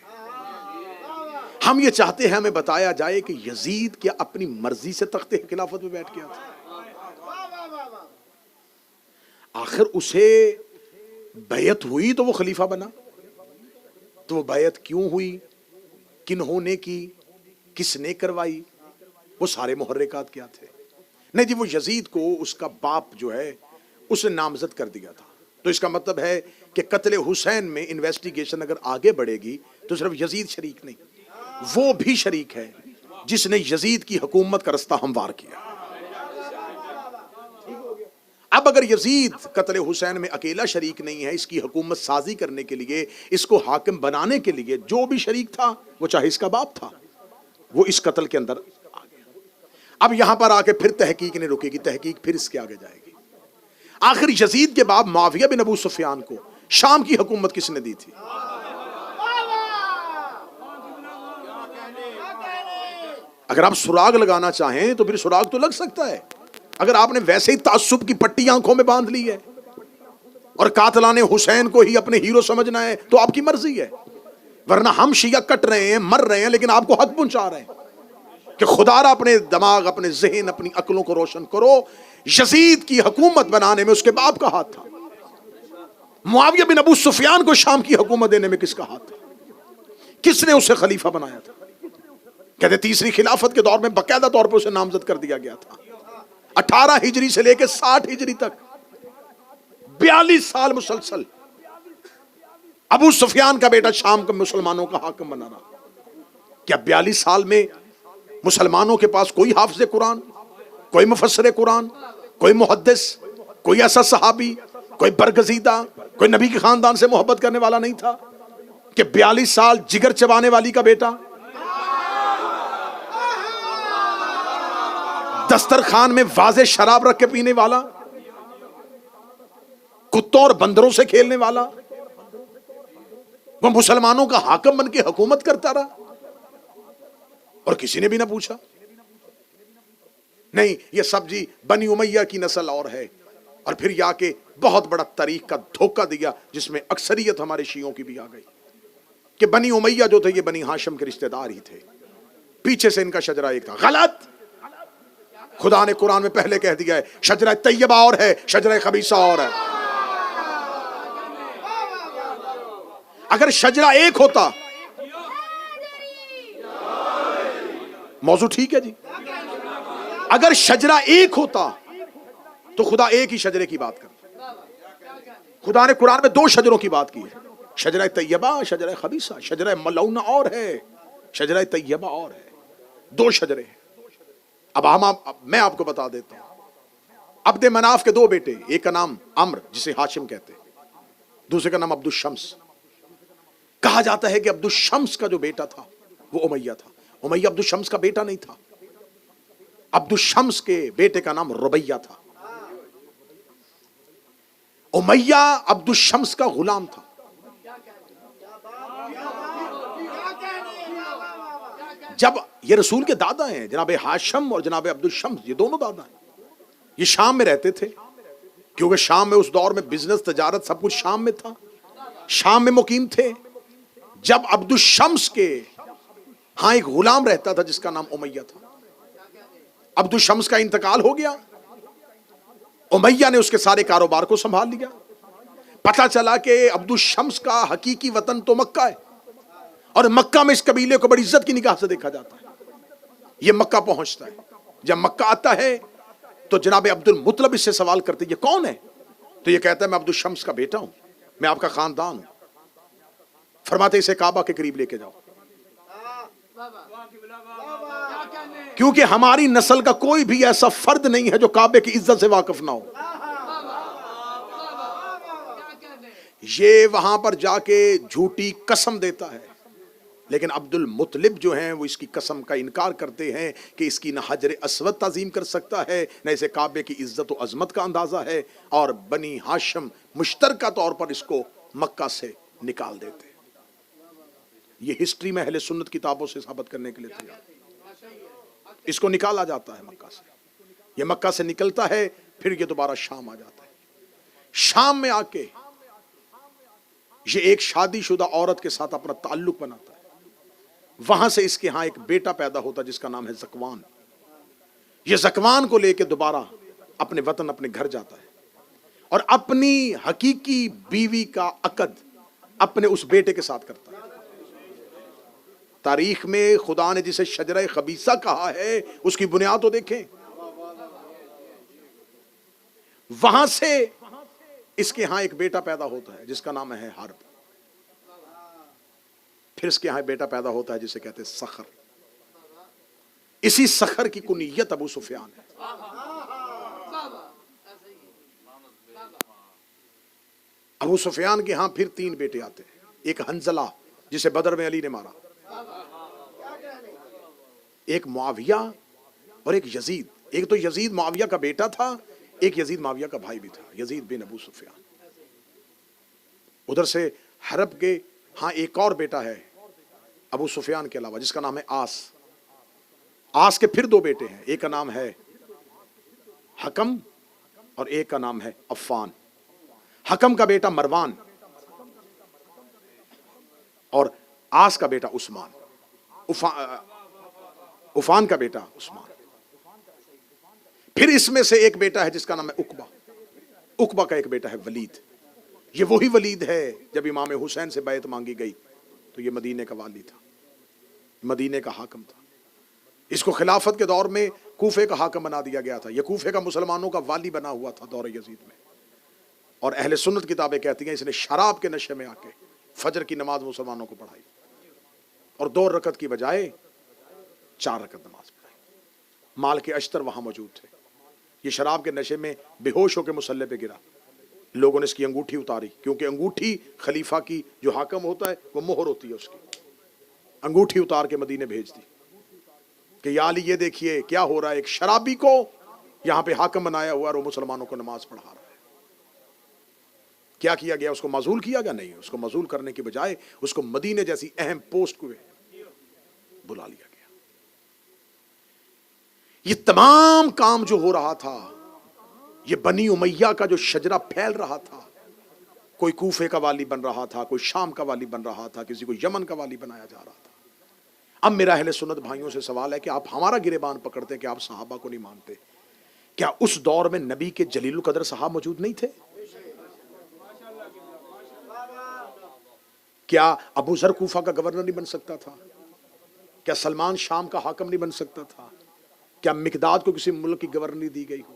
ہم یہ چاہتے ہیں ہمیں بتایا جائے کہ یزید کیا اپنی مرضی سے تخت خلافت میں بیٹھ گیا تھا؟ آخر اسے بیعت ہوئی تو وہ خلیفہ بنا. تو وہ بیعت کیوں ہوئی، کنہوں نے کی، کس نے کروائی، وہ سارے محرکات کیا تھے؟ نہیں جی، وہ یزید کو اس کا باپ جو ہے اسے نامزد کر دیا تھا. تو اس کا مطلب ہے کہ قتل حسین میں انویسٹیگیشن اگر آگے بڑھے گی تو صرف یزید شریک نہیں، وہ بھی شریک ہے جس نے یزید کی حکومت کا رستہ ہموار کیا. اب اگر یزید قتل حسین میں اکیلا شریک نہیں ہے، اس کی حکومت سازی کرنے کے لیے، اس کو حاکم بنانے کے لیے جو بھی شریک تھا، وہ چاہے اس کا باپ تھا، وہ اس قتل کے اندر آ گیا. اب یہاں پر آ کے پھر تحقیق نہیں رکے گی، تحقیق پھر اس کے آگے جائے گی. آخر یزید کے باپ معاویہ بن ابو سفیان کو شام کی حکومت کس نے دی تھی؟ اگر آپ سراغ لگانا چاہیں تو پھر سراغ تو لگ سکتا ہے. اگر آپ نے ویسے ہی تعصب کی پٹی آنکھوں میں باندھ لی ہے اور قاتلان حسین کو ہی اپنے ہیرو سمجھنا ہے تو آپ کی مرضی ہے. ورنہ ہم شیعہ کٹ رہے ہیں، مر رہے ہیں، لیکن آپ کو حق پہنچا رہے ہیں کہ خدا را اپنے دماغ، اپنے ذہن، اپنی عقلوں کو روشن کرو. یزید کی حکومت بنانے میں اس کے باپ کا ہاتھ تھا. معاویہ بن ابو سفیان کو شام کی حکومت دینے میں کس کا ہاتھ تھا؟ کس نے اسے خلیفہ بنایا تھا؟ کہتے تیسری خلافت کے دور میں باقاعدہ طور پر اسے نامزد کر دیا گیا تھا. 18 ہجری سے لے کے 60 ہجری تک 42 سال مسلسل ابو سفیان کا بیٹا شام کے مسلمانوں کا حاکم بنا رہا. کیا 42 سال میں مسلمانوں کے پاس کوئی حافظ قرآن، کوئی مفسر قرآن، کوئی محدث، کوئی ایسا صحابی، کوئی برگزیدہ، کوئی نبی کے خاندان سے محبت کرنے والا نہیں تھا کہ 42 سال جگر چبانے والی کا بیٹا، دسترخوان میں واضح شراب رکھ کے پینے والا، کتوں اور بندروں سے کھیلنے والا، وہ مسلمانوں کا حاکم بن کے حکومت کرتا رہا اور کسی نے بھی نہ پوچھا؟ نہیں، یہ سب جی بنی امیہ کی نسل اور ہے. اور پھر یا کہ بہت بڑا تاریخ کا دھوکہ دیا جس میں اکثریت ہمارے شیعوں کی بھی آ گئی کہ بنی امیہ جو تھے یہ بنی ہاشم کے رشتہ دار ہی تھے، پیچھے سے ان کا شجرہ ایک تھا. غلط. خدا نے قرآن میں پہلے کہہ دیا ہے شجرہ طیبہ اور ہے، شجرہ خبیثہ اور ہے۔ اگر شجرہ ایک ہوتا، موضوع ٹھیک ہے جی، اگر شجرہ ایک ہوتا تو خدا ایک ہی شجرے کی بات کرتا۔ خدا نے قرآن میں دو شجروں کی بات کی ہے، شجرہ طیبہ، شجرہ خبیثہ۔ شجرہ ملعونہ اور ہے، شجرہ طیبہ اور ہے، دو شجرے ہیں۔ اب میں آپ کو بتا دیتا ہوں، عبد مناف کے دو بیٹے، ایک کا نام عمر جسے ہاشم کہتے، دوسرے کا نام عبد الشمس۔ کہا جاتا ہے کہ عبد الشمس کا جو بیٹا تھا وہ امیہ تھا، امیہ عبد الشمس کا بیٹا نہیں تھا، عبد الشمس کے بیٹے کا نام ربیہ تھا۔ امیہ عبد الشمس کا غلام تھا۔ جب یہ رسول کے دادا ہیں جناب ہاشم اور جناب عبد الشمس، یہ دونوں دادا ہیں، یہ شام میں رہتے تھے، کیونکہ شام میں اس دور میں بزنس، تجارت، سب کچھ شام میں تھا، شام میں مقیم تھے۔ جب عبد الشمس کے ہاں ایک غلام رہتا تھا جس کا نام امیہ تھا، عبد الشمس کا انتقال ہو گیا، امیہ نے اس کے سارے کاروبار کو سنبھال لیا۔ پتہ چلا کہ عبد الشمس کا حقیقی وطن تو مکہ ہے، اور مکہ میں اس قبیلے کو بڑی عزت کی نگاہ سے دیکھا جاتا ہے۔ یہ مکہ پہنچتا ہے، جب مکہ آتا ہے تو جناب عبد المطلب اس سے سوال کرتے یہ کون ہے؟ تو یہ کہتا ہے میں عبد الشمس کا بیٹا ہوں، میں آپ کا خاندان ہوں۔ فرماتے اسے کعبہ کے قریب لے کے جاؤ، کیونکہ ہماری نسل کا کوئی بھی ایسا فرد نہیں ہے جو کعبے کی عزت سے واقف نہ ہو۔ یہ وہاں پر جا کے جھوٹی قسم دیتا ہے، لیکن عبد المطلب جو ہیں وہ اس کی قسم کا انکار کرتے ہیں کہ اس کی نہ حجر اسود تعظیم کر سکتا ہے، نہ اسے کعبے کی عزت و عظمت کا اندازہ ہے، اور بنی ہاشم مشترکہ طور پر اس کو مکہ سے نکال دیتے۔ یہ ہسٹری میں اہل سنت کتابوں سے ثابت کرنے کے لیے تیار، اس کو نکالا جاتا ہے مکہ سے۔ یہ مکہ سے نکلتا ہے، پھر یہ دوبارہ شام آ جاتا ہے۔ شام میں آ کے یہ ایک شادی شدہ عورت کے ساتھ اپنا تعلق بناتا ہے۔ وہاں سے اس کے ہاں ایک بیٹا پیدا ہوتا جس کا نام ہے زکوان۔ یہ زکوان کو لے کے دوبارہ اپنے وطن، اپنے گھر جاتا ہے، اور اپنی حقیقی بیوی کا عقد اپنے اس بیٹے کے ساتھ کرتا ہے۔ تاریخ میں خدا نے جسے شجرہ خبیثہ کہا ہے اس کی بنیاد تو دیکھیں۔ وہاں سے اس کے ہاں ایک بیٹا پیدا ہوتا ہے جس کا نام ہے حرب۔ پھر اس کے ہاں بیٹا پیدا ہوتا ہے جسے کہتے ہیں صخر۔ اسی صخر کی کنیت ابو سفیان ہے۔ ابو سفیان کے ہاں پھر تین بیٹے آتے ہیں، ایک حنظلہ جسے بدر میں علی نے مارا، ایک معاویہ، اور ایک یزید۔ ایک تو یزید معاویہ کا بیٹا تھا، ایک یزید معاویہ کا بھائی بھی تھا، یزید بن ابو سفیان۔ ادھر سے حرب کے ہاں ایک اور بیٹا ہے ابو سفیان کے علاوہ جس کا نام ہے آس۔ آس کے پھر دو بیٹے ہیں، ایک کا نام ہے حکم اور ایک کا نام ہے عفان۔ حکم کا بیٹا مروان اور آس کا بیٹا عثمان، عفان کا بیٹا عثمان۔ پھر اس میں سے ایک بیٹا ہے جس کا نام ہے عقبہ، عقبہ کا ایک بیٹا ہے ولید۔ یہ وہی ولید ہے جب امام حسین سے بیعت مانگی گئی تو یہ مدینے کا والی تھا، مدینے کا حاکم تھا۔ اس کو خلافت کے دور میں کوفے کا حاکم بنا دیا گیا تھا، یہ کوفے کا مسلمانوں کا والی بنا ہوا تھا دور یزید میں۔ اور اہل سنت کتابیں کہتی ہیں اس نے شراب کے نشے میں آ کے فجر کی نماز مسلمانوں کو پڑھائی، اور 2 رکعت کی بجائے 4 رکعت نماز پڑھائی۔ مال کے اشتر وہاں موجود تھے۔ یہ شراب کے نشے میں بے ہوش ہو کے مصلی پہ گرا، لوگوں نے اس کی انگوٹھی اتاری، کیونکہ انگوٹھی خلیفہ کی جو حاکم ہوتا ہے وہ مہر ہوتی ہے اس کی۔ انگوٹھی اتار کے مدینے بھیج دی کہ یا علی یہ دیکھیے کیا ہو رہا ہے، ایک شرابی کو یہاں پہ حاکم بنایا ہوا اور وہ مسلمانوں کو نماز پڑھا رہا ہے۔ کیا کیا گیا؟ اس کو معزول کیا گیا؟ نہیں، اس کو معزول کرنے کی بجائے اس کو مدینے جیسی اہم پوسٹ کو بلا لیا گیا۔ یہ تمام کام جو ہو رہا تھا، یہ بنی امیہ کا جو شجرہ پھیل رہا تھا، کوئی کوفے کا والی بن رہا تھا، کوئی شام کا والی بن رہا تھا، کسی کو یمن کا والی بنایا جا رہا تھا۔ اب میرا اہل سنت بھائیوں سے سوال ہے کہ آپ ہمارا گریبان پکڑتے کہ آپ صحابہ کو نہیں مانتے، کیا اس دور میں نبی کے جلیل القدر صحابہ موجود نہیں تھے؟ کیا ابو ذر کوفہ کا گورنر نہیں بن سکتا تھا؟ کیا سلمان شام کا حاکم نہیں بن سکتا تھا؟ کیا مقداد کو کسی ملک کی گورنری دی گئی ہو؟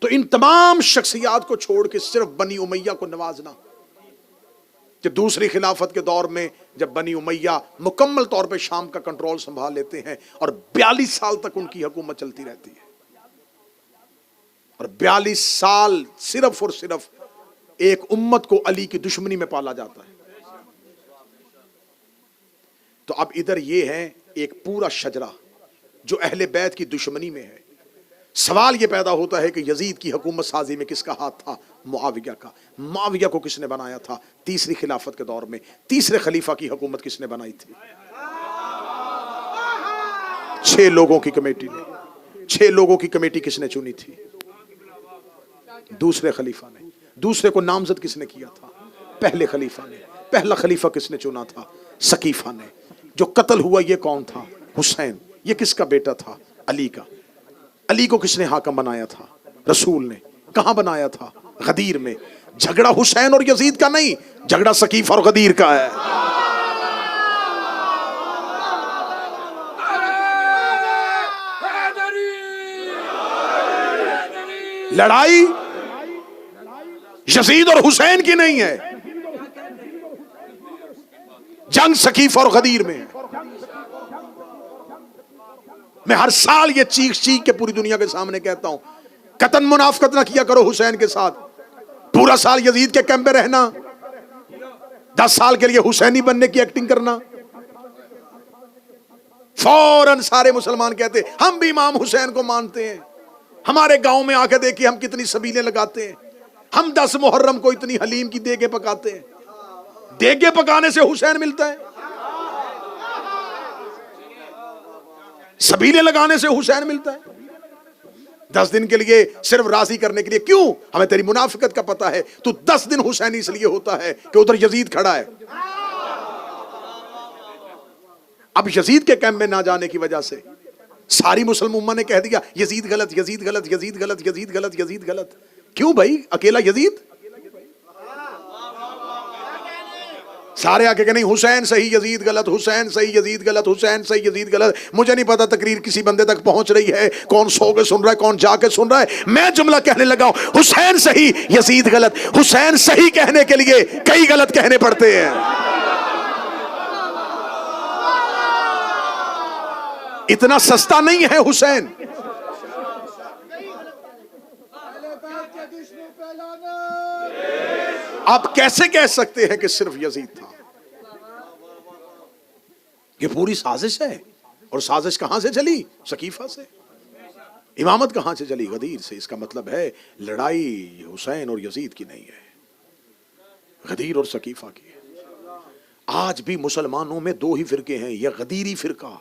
تو ان تمام شخصیات کو چھوڑ کے صرف بنی امیہ کو نوازنا، کہ دوسری خلافت کے دور میں جب بنی امیہ مکمل طور پہ شام کا کنٹرول سنبھال لیتے ہیں اور 42 سال تک ان کی حکومت چلتی رہتی ہے، اور 42 سال صرف اور صرف ایک امت کو علی کی دشمنی میں پالا جاتا ہے. تو اب ادھر یہ ہے ایک پورا شجرہ جو اہل بیت کی دشمنی میں ہے. سوال یہ پیدا ہوتا ہے کہ یزید کی حکومت سازی میں کس کا ہاتھ تھا؟ معاویہ کا. معاویہ کو کس نے بنایا تھا؟ تیسری خلافت کے دور میں تیسرے خلیفہ کی حکومت کس نے بنائی تھی؟ 6 لوگوں کی کمیٹی نے. 6 لوگوں کی کمیٹی کس نے چنی تھی؟ دوسرے خلیفہ نے. دوسرے کو نامزد کس نے کیا تھا؟ پہلے خلیفہ نے. پہلا خلیفہ کس نے چنا تھا؟ سقیفہ نے. جو قتل ہوا یہ کون تھا؟ حسین. یہ کس کا بیٹا تھا؟ علی کا. علی کو کس نے حاکم بنایا تھا؟ رسول نے. کہاں بنایا تھا؟ غدیر میں. جھگڑا حسین اور یزید کا نہیں، جھگڑا سقیفہ اور غدیر کا ہے. لڑائی یزید اور حسین کی نہیں ہے، جنگ سقیفہ اور غدیر میں ہے. میں ہر سال یہ چیخ کے پوری دنیا کے سامنے کہتا ہوں، قطعاً منافقت نہ کیا کرو حسین کے ساتھ. پورا سال یزید کے کیمپ میں رہنا، 10 سال کے لیے حسینی بننے کی ایکٹنگ کرنا. فوراً سارے مسلمان کہتے ہم بھی امام حسین کو مانتے ہیں. ہمارے گاؤں میں آ کے دیکھیے ہم کتنی سبیلیں لگاتے ہیں. ہم 10 محرم کو اتنی حلیم کی دیگیں پکاتے ہیں. دیگیں پکانے سے حسین ملتا ہے؟ سبیلیں لگانے سے حسین ملتا ہے؟ 10 دن کے لیے صرف راضی کرنے کے لیے. کیوں؟ ہمیں تیری منافقت کا پتہ ہے. تو 10 دن حسین اس لیے ہوتا ہے کہ ادھر یزید کھڑا ہے. اب یزید کے کیمپ میں نہ جانے کی وجہ سے ساری مسلم امت نے کہہ دیا یزید غلط، یزید غلط، یزید غلط، یزید غلط، یزید غلط. کیوں بھائی؟ اکیلا یزید؟ سارے آ کے کہ نہیں حسین صحیح یزید غلط، حسین صحیح یزید غلط، حسین صحیح یزید غلط. مجھے نہیں پتا تقریر کسی بندے تک پہنچ رہی ہے، کون سو کے سن رہا ہے، کون جا کے سن رہا ہے. میں جملہ کہنے لگا ہوں حسین صحیح یزید غلط. حسین صحیح کہنے کے لیے کئی غلط کہنے پڑتے ہیں. اتنا سستا نہیں ہے حسین. آپ کیسے کہہ سکتے ہیں کہ صرف یزید تھا؟ یہ پوری سازش ہے. اور سازش کہاں سے چلی؟ سقیفہ سے. امامت کہاں سے چلی؟ غدیر سے. اس کا مطلب ہے لڑائی حسین اور یزید کی نہیں ہے، غدیر اور سقیفہ کی ہے. آج بھی مسلمانوں میں 2 ہی فرقے ہیں، یہ غدیری فرقہ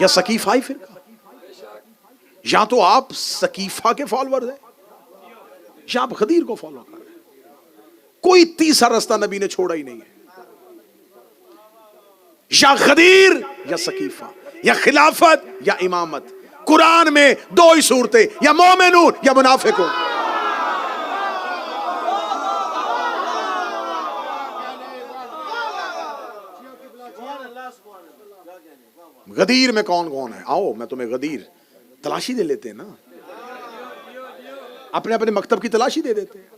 یا سقیفائی فرقہ. یا تو آپ سقیفہ کے فالوور ہیں یا آپ غدیر کو فالو کر رہے ہیں. کوئی تیسرا راستہ نبی نے چھوڑا ہی نہیں ہے. یا غدیر یا سقیفہ، یا خلافت یا امامت. قرآن میں 2 ہی صورتیں، یا مومنون یا منافقون. غدیر میں کون کون ہے؟ آؤ میں تمہیں غدیر تلاشی دے لیتے ہیں نا، اپنے اپنے مکتب کی تلاشی دے دیتے ہیں.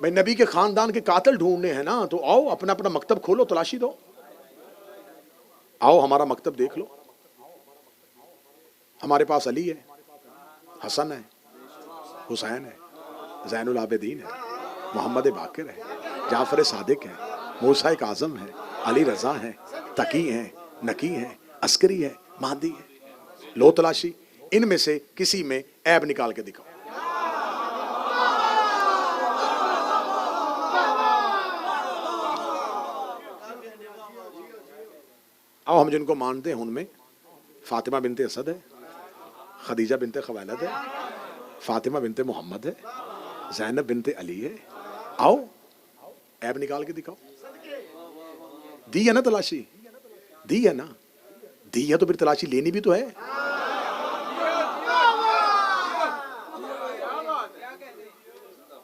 میں نبی کے خاندان کے قاتل ڈھونڈنے ہیں نا، تو آؤ اپنا اپنا مکتب کھولو، تلاشی دو. آؤ ہمارا مکتب دیکھ لو. ہمارے پاس علی ہے، حسن ہے، حسین ہے، زین العابدین ہے، محمد باقر ہے، جعفر صادق ہے، موسیٰ کاظم ہے، علی رضا ہے، تقی ہے، نقی ہے، عسکری ہے، مہدی ہے. لو تلاشی. ان میں سے کسی میں عیب نکال کے دکھاؤ. آؤ ہم جن کو مانتے ہیں ان میں فاطمہ بنت اسد ہے، خدیجہ بنت خویلد ہے، فاطمہ بنت محمد ہے، زینب بنت علی ہے. آؤ عیب نکال کے دکھاؤ. دی ہے نا تلاشی؟ دی ہے نا, دی ہے تو پھر تلاشی لینی بھی تو ہے.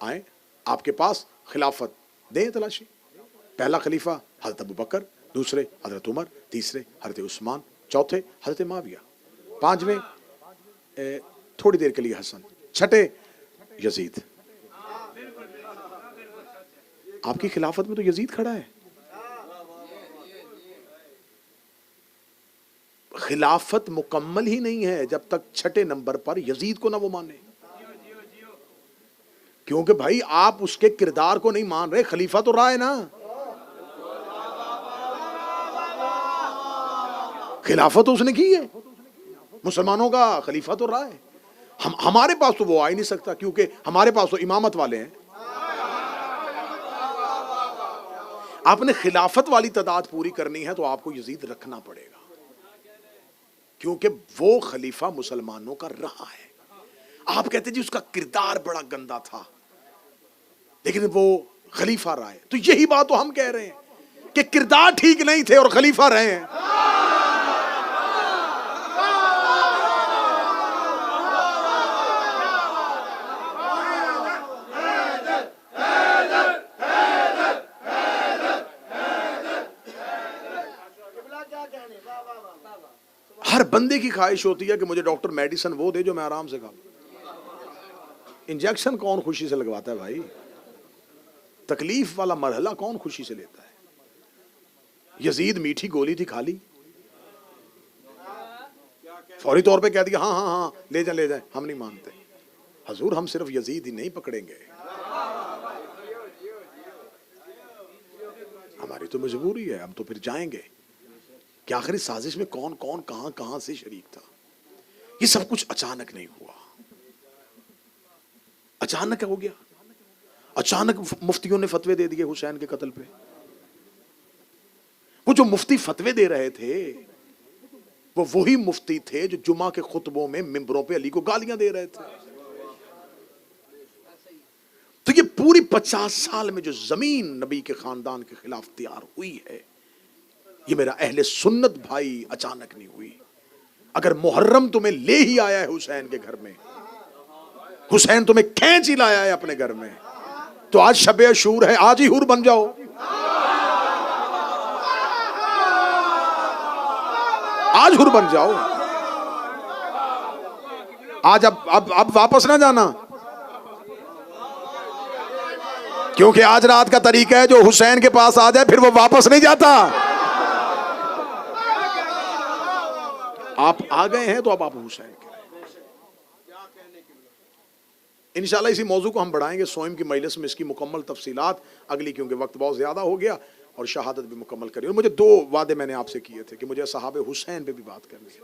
آئیں آپ کے پاس خلافت, دیں تلاشی. پہلا خلیفہ حضرت ابو بکر, دوسرے حضرت عمر, تیسرے حضرت عثمان, چوتھے حضرت معاویہ, پانچویں تھوڑی دیر کے لیے حسن, چھٹے یزید. آپ کی خلافت میں تو یزید کھڑا ہے. خلافت مکمل ہی نہیں ہے جب تک چھٹے نمبر پر یزید کو نہ وہ مانے, کیونکہ بھائی آپ اس کے کردار کو نہیں مان رہے, خلیفہ تو رہا ہے نا. خلافت تو اس نے کی ہے, مسلمانوں کا خلیفہ تو رہا ہے. ہمارے پاس تو وہ آ ہی نہیں سکتا, کیونکہ ہمارے پاس تو امامت والے ہیں. آپ نے خلافت والی تعداد پوری کرنی ہے تو آپ کو یزید رکھنا پڑے گا, کیونکہ وہ خلیفہ مسلمانوں کا رہا ہے. آپ کہتے جی اس کا کردار بڑا گندا تھا لیکن وہ خلیفہ رہا ہے, تو یہی بات تو ہم کہہ رہے ہیں کہ کردار ٹھیک نہیں تھے اور خلیفہ رہے ہیں. ہر بندے کی خواہش ہوتی ہے کہ مجھے ڈاکٹر میڈیسن وہ دے جو میں آرام سے کھاؤں. انجیکشن کون خوشی سے لگواتا ہے بھائی؟ تکلیف والا مرحلہ کون خوشی سے لیتا ہے؟ یزید میٹھی گولی تھی, کھا لی, فوری طور پہ کہہ دیا ہاں ہاں ہاں لے جائیں لے جائیں. ہم نہیں مانتے حضور, ہم صرف یزید ہی نہیں پکڑیں گے, ہماری تو مجبوری ہے, ہم تو پھر جائیں گے کہ آخری سازش میں کون کون کہاں کہاں سے شریک تھا. یہ سب کچھ اچانک نہیں ہوا, اچانک ہو گیا. اچانک مفتیوں نے فتوے دے دیے حسین کے قتل پہ. وہ جو مفتی فتوے دے رہے تھے وہ وہی مفتی تھے جو جمعہ کے خطبوں میں ممبروں پہ علی کو گالیاں دے رہے تھے. تو یہ پوری 50 سال میں جو زمین نبی کے خاندان کے خلاف تیار ہوئی ہے, یہ میرا اہل سنت بھائی اچانک نہیں ہوئی. اگر محرم تمہیں لے ہی آیا ہے حسین کے گھر میں, حسین تمہیں کھینچ ہی لایا ہے اپنے گھر میں, تو آج شب عاشور ہے, آج ہی حور بن جاؤ. آج حور بن جاؤ. آج اب واپس نہ جانا, کیونکہ آج رات کا طریقہ ہے جو حسین کے پاس آ جائے پھر وہ واپس نہیں جاتا. آپ آ گئے ہیں تو اب آپ حسین کے. انشاءاللہ اسی موضوع کو ہم بڑھائیں گے سوئم کی مجلس میں, اس کی مکمل تفصیلات اگلی, کیونکہ وقت بہت زیادہ ہو گیا اور شہادت بھی مکمل کری. اور مجھے 2 وعدے میں نے آپ سے کیے تھے کہ مجھے صحابہ حسین پہ بھی بات کرنی ہے.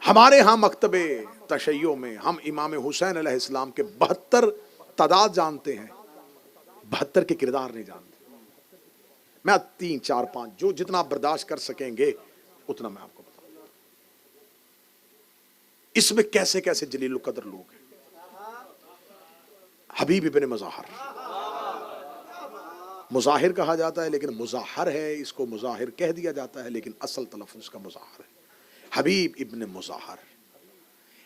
ہمارے ہاں مکتب تشیع میں ہم امام حسین علیہ السلام کے 72 تعداد جانتے ہیں, 72 کے کردار نہیں جانتے. میں 3 4 5 جو جتنا آپ برداشت کر سکیں گے اتنا میں آپ کو بتاؤں. اس میں کیسے کیسے جلیل القدر لوگ ہیں. حبیب ابن مظاہر, مظاہر کہا جاتا ہے لیکن مظاہر ہے, اس کو مظاہر کہہ دیا جاتا ہے لیکن اصل تلفظ کا مظاہر ہے. حبیب ابن مظاہر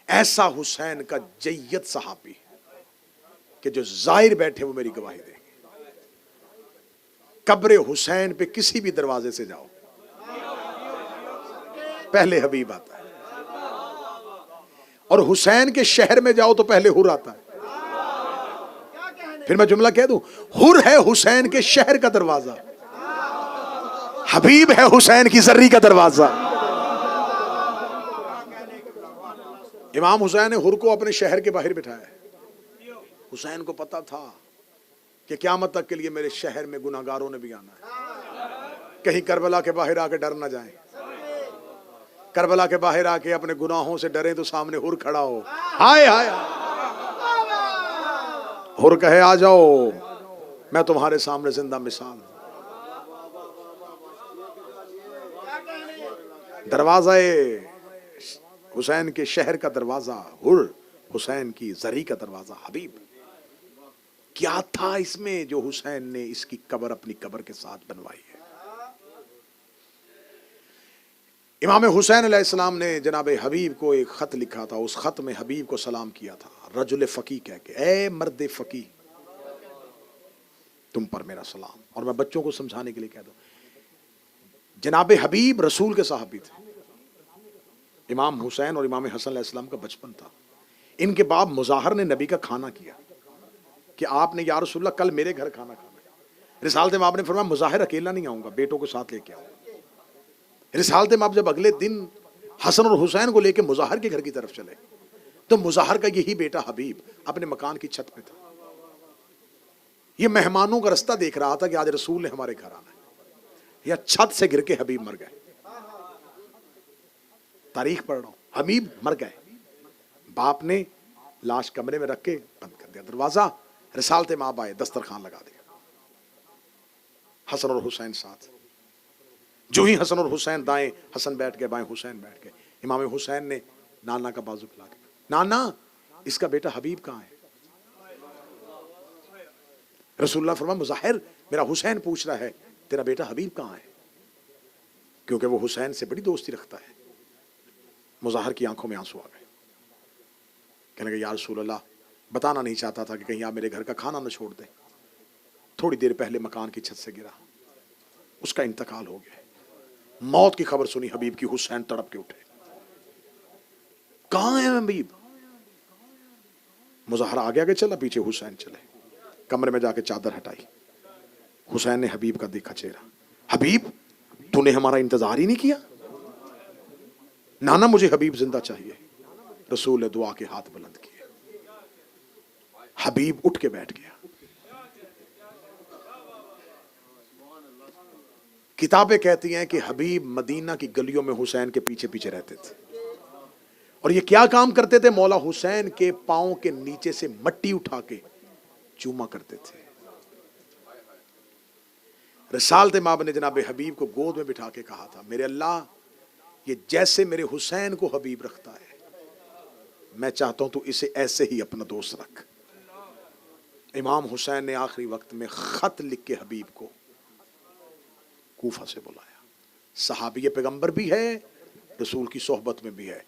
ایسا حسین کا جید صحابی کہ جو ظاہر بیٹھے وہ میری گواہی دیں گے. قبر حسین پہ کسی بھی دروازے سے جاؤ پہلے حبیب آتا ہے, اور حسین کے شہر میں جاؤ تو پہلے حر آتا ہے. پھر میں جملہ کہہ دوں, حر ہے حسین کے شہر کا دروازہ, حبیب ہے حسین کی زری کا دروازہ. امام حسین نے حر کو اپنے شہر کے باہر بٹھایا ہے. حسین کو پتا تھا کہ قیامت تک کے لیے میرے شہر میں گناہگاروں نے بھی آنا ہے, کہیں کربلا کے باہر آ کے ڈر نہ جائیں. کربلا کے باہر آ کے اپنے گناہوں سے ڈریں تو سامنے حر کھڑا ہو, ہائے ہائے حر کہے آ جاؤ میں تمہارے سامنے زندہ مثال ہوں. دروازہ حسین کے شہر کا دروازہ حر, حسین کی زری کا دروازہ حبیب. کیا تھا اس میں جو حسین نے اس کی قبر اپنی قبر کے ساتھ بنوائی ہے؟ امام حسین علیہ السلام نے جناب حبیب کو ایک خط لکھا تھا، اس خط میں حبیب کو سلام کیا تھا رجل فقی کہہ کے، اے مرد فقی تم پر میرا سلام۔ اور میں بچوں کو سمجھانے کے لیے کہہ دوں، جناب حبیب رسول کے صحابی تھے، امام حسین اور امام حسن علیہ السلام کا بچپن تھا۔ ان کے باپ مظاہر نے نبی کا کھانا کیا کہ آپ نے یا رسول اللہ کل میرے گھر کھانا کھانا۔ رسالت مآب نے فرمایا مظاہر اکیلا نہیں آؤں گا، بیٹوں کو ساتھ لے کے آؤں گا۔ رسالت مآب جب اگلے دن حسن اور حسین کو لے کے مظاہر کے گھر کی طرف چلے تو مظاہر کا یہی بیٹا حبیب اپنے مکان کی چھت پہ تھا۔ یہ مہمانوں کا رستہ دیکھ رہا تھا کہ آج رسول نے ہمارے گھر آنا ہے، یا چھت سے گر کے حبیب مر گئے۔ تاریخ پڑھ رہا ہوں، حبیب مر گئے، باپ نے لاش کمرے میں رکھ کے بند کر دیا دروازہ۔ رسالت مآب آئے، دسترخوان لگا دیا، حسن اور حسین ساتھ۔ جو ہی حسن اور حسین، دائیں حسن بیٹھ گئے، بائیں حسین بیٹھ گئے، امام حسین نے نانا کا بازو پھیلا کے، نانا اس کا بیٹا حبیب کہاں ہے؟ رسول اللہ فرمایا مظاہر میرا حسین پوچھ رہا ہے تیرا بیٹا حبیب کہاں ہے، کیونکہ وہ حسین سے بڑی دوستی رکھتا ہے۔ مظاہر کی آنکھوں میں آنسو آ گئے، کہنے لگے یا رسول اللہ بتانا نہیں چاہتا تھا کہ کہیں آپ میرے گھر کا کھانا نہ چھوڑ دیں، تھوڑی دیر پہلے مکان کی چھت سے گرا، اس کا انتقال ہو گیا۔ موت کی خبر سنی حبیب کی، حسین تڑپ کے اٹھے، کہاں ہے حبیب؟ مظاہر آگے آگے چلا، پیچھے حسین چلے، کمرے میں جا کے چادر ہٹائی، حسین نے حبیب کا دیکھا چہرہ، حبیب تو نے ہمارا انتظار ہی نہیں کیا؟ نانا مجھے حبیب زندہ چاہیے۔ رسول نے دعا کے ہاتھ بلند کیے، حبیب اٹھ کے بیٹھ گیا۔ کتابیں کہتی ہیں کہ حبیب مدینہ کی گلیوں میں حسین کے پیچھے پیچھے رہتے تھے، اور یہ کیا کام کرتے تھے؟ مولا حسین کے پاؤں کے نیچے سے مٹی اٹھا کے چوما کرتے تھے۔ رسالت مآب نے جناب حبیب کو گود میں بٹھا کے کہا تھا میرے اللہ یہ جیسے میرے حسین کو حبیب رکھتا ہے، میں چاہتا ہوں تو اسے ایسے ہی اپنا دوست رکھ۔ امام حسین نے آخری وقت میں خط لکھ کے حبیب کو کوفہ سے بلایا۔ صحابی پیغمبر بھی ہے، رسول کی صحبت میں بھی ہے۔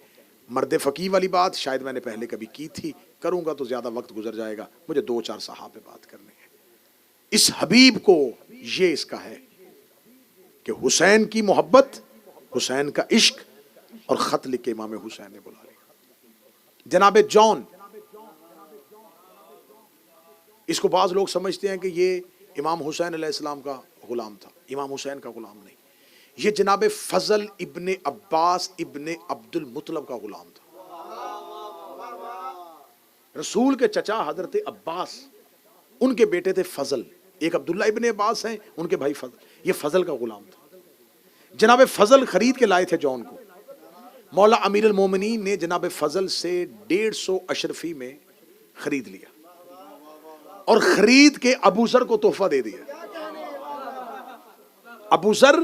مرد فقی والی بات شاید میں نے پہلے کبھی کی تھی، کروں گا تو زیادہ وقت گزر جائے گا، مجھے 2-4 صحابے بات کرنے ہیں۔ اس حبیب کو یہ اس کا ہے کہ حسین کی محبت، حسین کا عشق، اور خط لکھ کے امام حسین نے بلا لیا۔ جناب جون، اس کو بعض لوگ سمجھتے ہیں کہ یہ امام حسین علیہ السلام کا غلام تھا، امام حسین کا غلام نہیں، یہ جناب فضل ابن عباس ابن عبد المطلب کا غلام تھا۔ رسول کے چچا حضرت عباس، ان کے بیٹے تھے فضل، ایک عبداللہ ابن عباس ہیں، ان کے بھائی فضل، یہ فضل کا غلام تھا۔ جناب فضل خرید کے لائے تھے جون کو، مولا امیر المومنین نے جناب فضل سے 150 اشرفی میں خرید لیا، اور خرید کے ابو ذر کو تحفہ دے دیا۔ ابو ذر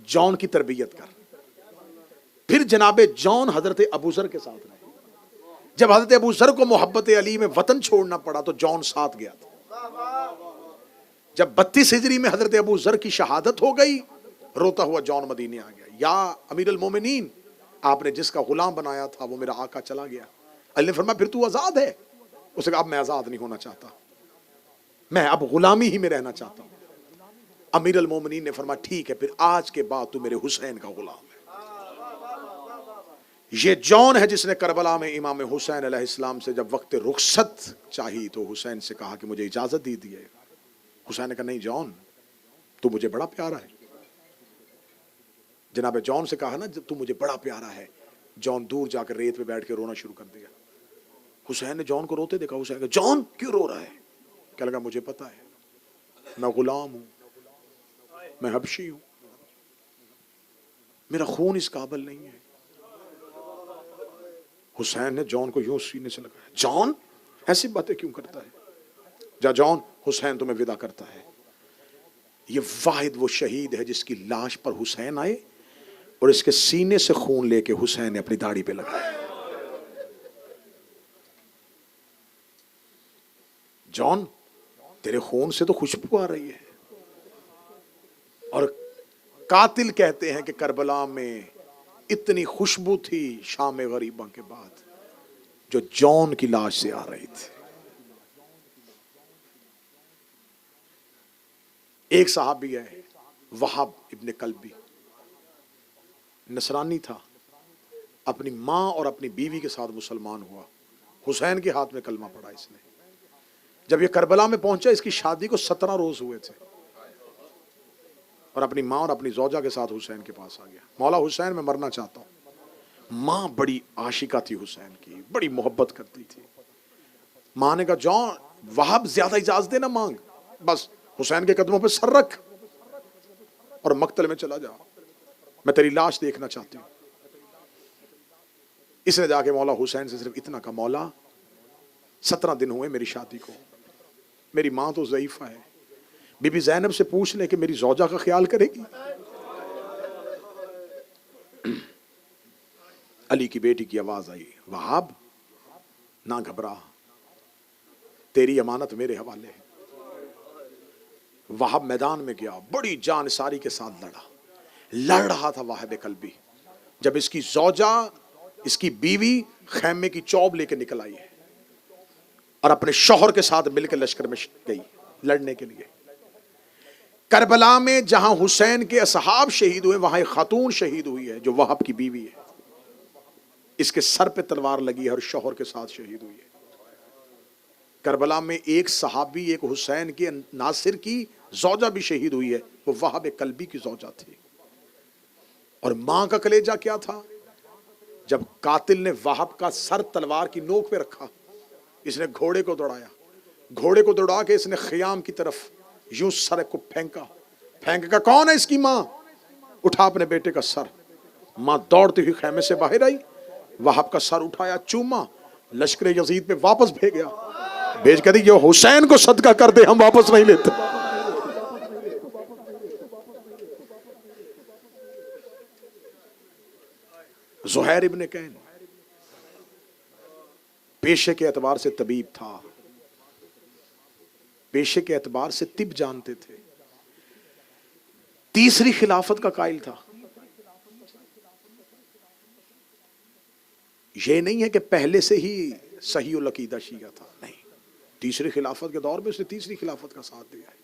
جون کی تربیت کر، پھر جناب جون حضرت ابو ذر کے ساتھ رہے۔ جب حضرت ابو ذر کو محبت علی میں وطن چھوڑنا پڑا تو جون ساتھ گیا تھا۔ جب 32 ہجری میں حضرت ابو ذر کی شہادت ہو گئی، روتا ہوا جون مدینے آ گیا، یا امیر المومنین آپ نے جس کا غلام بنایا تھا وہ میرا آقا چلا گیا۔ علی نے فرمایا پھر تو آزاد ہے؟ اس نے کہا اب میں آزاد نہیں ہونا چاہتا، میں اب غلامی ہی میں رہنا چاہتا ہوں۔ امیر المومنین نے فرمایا ٹھیک ہے، پھر آج کے بعد تو میرے حسین کا غلام ہے۔ یہ جون ہے جس نے کربلا میں امام حسین علیہ السلام سے جب وقت رخصت چاہی تو حسین سے کہا کہ مجھے اجازت دی دیے۔ حسین نے کہا نہیں جون، تو مجھے بڑا پیارا ہے۔ جناب جون سے کہا نا تو مجھے بڑا پیارا ہے، جون دور جا کر ریت پہ بیٹھ کے رونا شروع کر دیا۔ حسین نے جون کو روتے دیکھا، حسین نے کہا جون کیوں رو رہا ہے؟ کہنے لگا مجھے پتا ہے میں غلام ہوں، میں حبشی ہوں، میرا خون اس قابل نہیں ہے۔ حسین نے جون کو یوں سینے سے لگایا، جون ایسی باتیں کیوں کرتا ہے؟ جا جون، حسین تمہیں ودا کرتا ہے۔ یہ واحد وہ شہید ہے جس کی لاش پر حسین آئے اور اس کے سینے سے خون لے کے حسین نے اپنی داڑھی پہ لگایا۔ جون تیرے خون سے تو خوشبو آ رہی ہے، اور قاتل کہتے ہیں کہ کربلا میں اتنی خوشبو تھی شام غریبہ کے بعد جو جون کی لاش سے آ رہی تھی. ایک صحابی ہے وہاب ابن کلبی، نصرانی تھا، اپنی ماں اور اپنی بیوی کے ساتھ مسلمان ہوا. حسین کے ہاتھ میں کلمہ پڑھا اس نے. جب یہ کربلا میں پہنچا اس کی شادی کو 17 روز ہوئے تھے، اور اپنی ماں اور اپنی زوجہ کے ساتھ حسین کے پاس آ گیا. مولا حسین میں مرنا چاہتا ہوں. ماں بڑی عاشقہ تھی حسین کی، بڑی محبت کرتی تھی. ماں نے کہا جون وہاب زیادہ اجازت دے نہ مانگ، بس حسین کے قدموں پہ سر رکھ اور مقتل میں چلا جا، میں تیری لاش دیکھنا چاہتی ہوں. اس نے جا کے مولا حسین سے صرف اتنا کہا، مولا 17 دن ہوئے میری شادی کو، میری ماں تو ضعیفہ ہے، بی بی زینب سے پوچھ لے کہ میری زوجہ کا خیال کرے گی. علی کی بیٹی کی آواز آئی، وہاب نہ گھبرا، تیری امانت میرے حوالے ہے. وہاب میدان میں گیا، بڑی جانساری کے ساتھ لڑ رہا تھا وہاب کلبی. جب اس کی زوجہ، اس کی بیوی خیمے کی چوب لے کے نکل آئی ہے اور اپنے شوہر کے ساتھ مل کے لشکر میں گئی لڑنے کے لیے. کربلا میں جہاں حسین کے اصحاب شہید ہوئے وہاں ایک خاتون شہید ہوئی ہے جو وہاب کی بیوی ہے. اس کے سر پہ تلوار لگی ہے اور شوہر کے ساتھ شہید ہوئی ہے. کربلا میں ایک صحابی، ایک حسین کے ناصر کی زوجہ بھی شہید ہوئی ہے، وہ وہاب کلبی کی زوجہ تھی. اور ماں کا کلیجہ کیا تھا؟ جب قاتل نے وہاب کا سر تلوار کی نوک پہ رکھا، اس نے گھوڑے کو دوڑایا، گھوڑے کو دوڑا کے اس نے خیام کی طرف یوں سر کو پھینک کا کون ہے اس کی ماں؟ اٹھا اپنے بیٹے کا سر. ماں دوڑتی ہوئی خیمے سے باہر آئی، وہاب کا سر اٹھایا، چوما، لشکر یزید پہ واپس بھیج کر دی یہ حسین کو صدقہ کر دے، ہم واپس نہیں لیتے. زہیر ابن کین پیشے کے اعتبار سے طبیب تھا، پیشے کے اعتبار سے طب جانتے تھے، تیسری خلافت کا قائل تھا. یہ نہیں ہے کہ پہلے سے ہی صحیح العقیدہ شیعہ تھا، نہیں، تیسری خلافت کے دور میں اس نے تیسری خلافت کا ساتھ دیا ہے.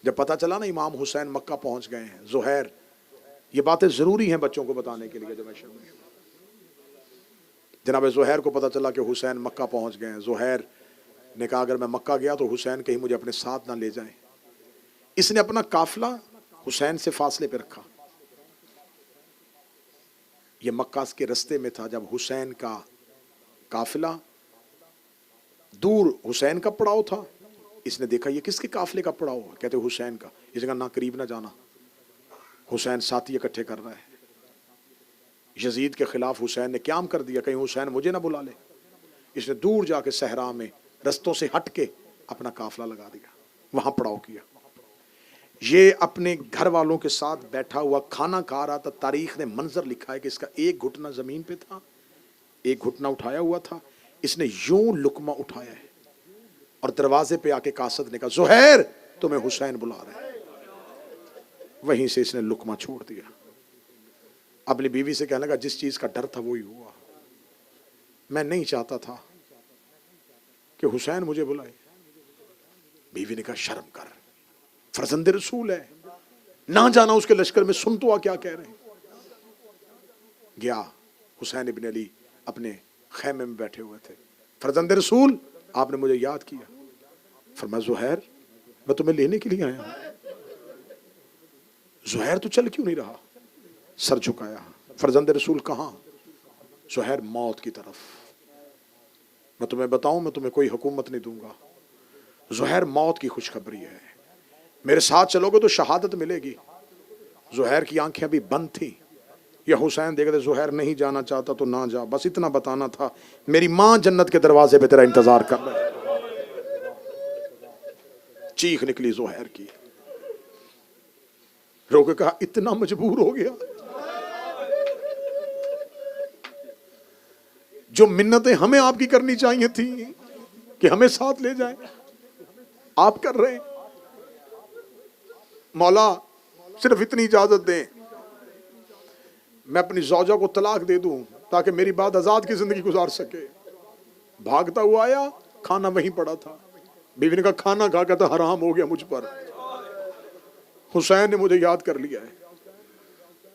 جب پتا چلا نا امام حسین مکہ پہنچ گئے ہیں، زہیر، یہ باتیں ضروری ہیں بچوں کو بتانے کے لیے. جناب زہیر کو پتا چلا کہ حسین مکہ پہنچ گئے ہیں. زہیر نے کہا اگر میں مکہ گیا تو حسین کہیں مجھے اپنے ساتھ نہ لے جائیں. اس نے اپنا قافلہ حسین سے فاصلے پہ رکھا. یہ مکہ کے رستے میں تھا جب حسین کا قافلہ دور، حسین کا پڑاؤ تھا. اس نے دیکھا یہ کس کے قافلے کا پڑاؤ ہے؟ کہتے حسین کا. اس نے کہا نہ، قریب نہ جانا، حسین ساتھی اکٹھے کر رہا ہے. یزید کے خلاف حسین نے قیام کر دیا، کہیں حسین مجھے نہ بلا لے. اس نے دور جا کے صحرا میں رستوں سے ہٹ کے اپنا قافلہ لگا دیا، وہاں پڑاؤ کیا. یہ اپنے گھر والوں کے ساتھ بیٹھا ہوا کھانا کھا رہا تھا. تاریخ نے منظر لکھا ہے کہ اس کا ایک گھٹنا زمین پہ تھا، ایک گھٹنا اٹھایا ہوا تھا. اس نے یوں لقمہ اٹھایا ہے اور دروازے پہ آ کے قاصد نے کہا زہیر تمہیں حسین بلا رہا ہے. وہیں سے اس نے لقمہ چھوڑ دیا. اپنی بیوی سے کہنے لگا جس چیز کا ڈر تھا وہی ہوا، میں نہیں چاہتا تھا کہ حسین مجھے بلائے. بیوی نے کہا شرم کر، فرزند رسول ہے، نہ جانا اس کے لشکر میں، سن تو آ کیا کہہ رہے ہیں. گیا. حسین ابن علی اپنے خیمے میں بیٹھے ہوئے تھے. فرزند رسول آپ نے مجھے یاد کیا. فرمایا زہیر میں تمہیں لینے کے لیے آیا ہوں. زہیر تو چل کیوں نہیں رہا؟ سر جھکایا. فرزند رسول کہاں؟ زہیر موت کی طرف. میں تمہیں بتاؤں میں تمہیں کوئی حکومت نہیں دوں گا. زہیر موت کی خوشخبری ہے، میرے ساتھ چلو گے تو شہادت ملے گی. زہیر کی آنکھیں ابھی بند تھیں. یہ حسین دیکھ رہے زہیر نہیں جانا چاہتا تو نہ جا، بس اتنا بتانا تھا میری ماں جنت کے دروازے پہ تیرا انتظار کر رہا ہے. چیخ نکلی زہیر کی. رو کے کہا اتنا مجبور ہو گیا، جو منتیں ہمیں آپ کی کرنی چاہیے تھی کہ ہمیں ساتھ لے جائیں، آپ کر رہے ہیں. مولا صرف اتنی اجازت دیں میں اپنی زوجہ کو طلاق دے دوں تاکہ میری بعد آزاد کی زندگی گزار سکے. بھاگتا ہوا آیا, کھانا وہیں پڑا تھا. بیوی نے کہا کھانا کھا کے تو حرام ہو گیا مجھ پر, حسین نے مجھے یاد کر لیا ہے.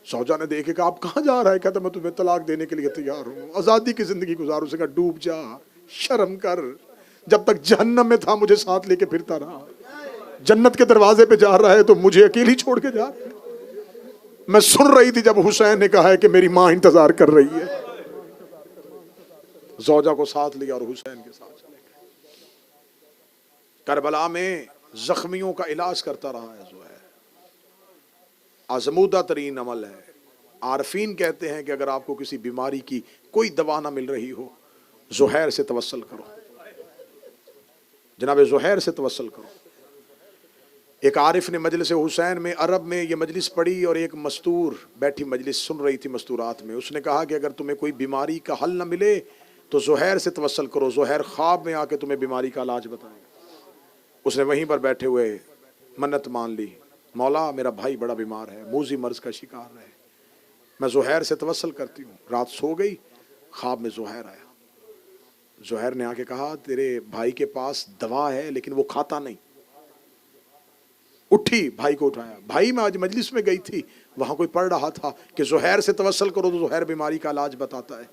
زوجہ نے دیکھے کہ آپ کہاں جا رہا ہے؟ کہتا میں تمہیں طلاق دینے کے لیے تیار ہوں, آزادی کی زندگی گزار. اسے کہا ڈوب جا, شرم کر, جب تک جہنم میں تھا مجھے ساتھ لے کے پھرتا رہا, جنت کے دروازے پہ جا رہا ہے تو مجھے اکیلی چھوڑ کے جا. میں سن رہی تھی جب حسین نے کہا ہے کہ میری ماں انتظار کر رہی ہے. زوجہ کو ساتھ لیا اور حسین کے ساتھ چلے گئے. کربلا میں زخمیوں کا علاج کرتا رہا ہے زہیر. آزمودہ ترین عمل ہے. عارفین کہتے ہیں کہ اگر آپ کو کسی بیماری کی کوئی دوا نہ مل رہی ہو, زہیر سے توسل کرو, جناب زہیر سے توسل کرو. ایک عارف نے مجلس حسین میں عرب میں یہ مجلس پڑھی اور ایک مستور بیٹھی مجلس سن رہی تھی مستورات میں. اس نے کہا کہ اگر تمہیں کوئی بیماری کا حل نہ ملے تو زہیر سے توسل کرو, زہیر خواب میں آ کے تمہیں بیماری کا علاج بتائے گا. اس نے وہیں پر بیٹھے ہوئے منت مان لی, مولا میرا بھائی بڑا بیمار ہے, موذی مرض کا شکار ہے, میں زہیر سے توسل کرتی ہوں. رات سو گئی, خواب میں زہیر آیا. زہیر نے آ کے کہا تیرے بھائی کے پاس دوا ہے لیکن وہ کھاتا نہیں. اٹھی, بھائی کو اٹھایا. بھائی میں آج مجلس میں گئی تھی, وہاں کوئی پڑھ رہا تھا کہ زہیر سے توسل کرو تو زہیر بیماری کا علاج بتاتا ہے.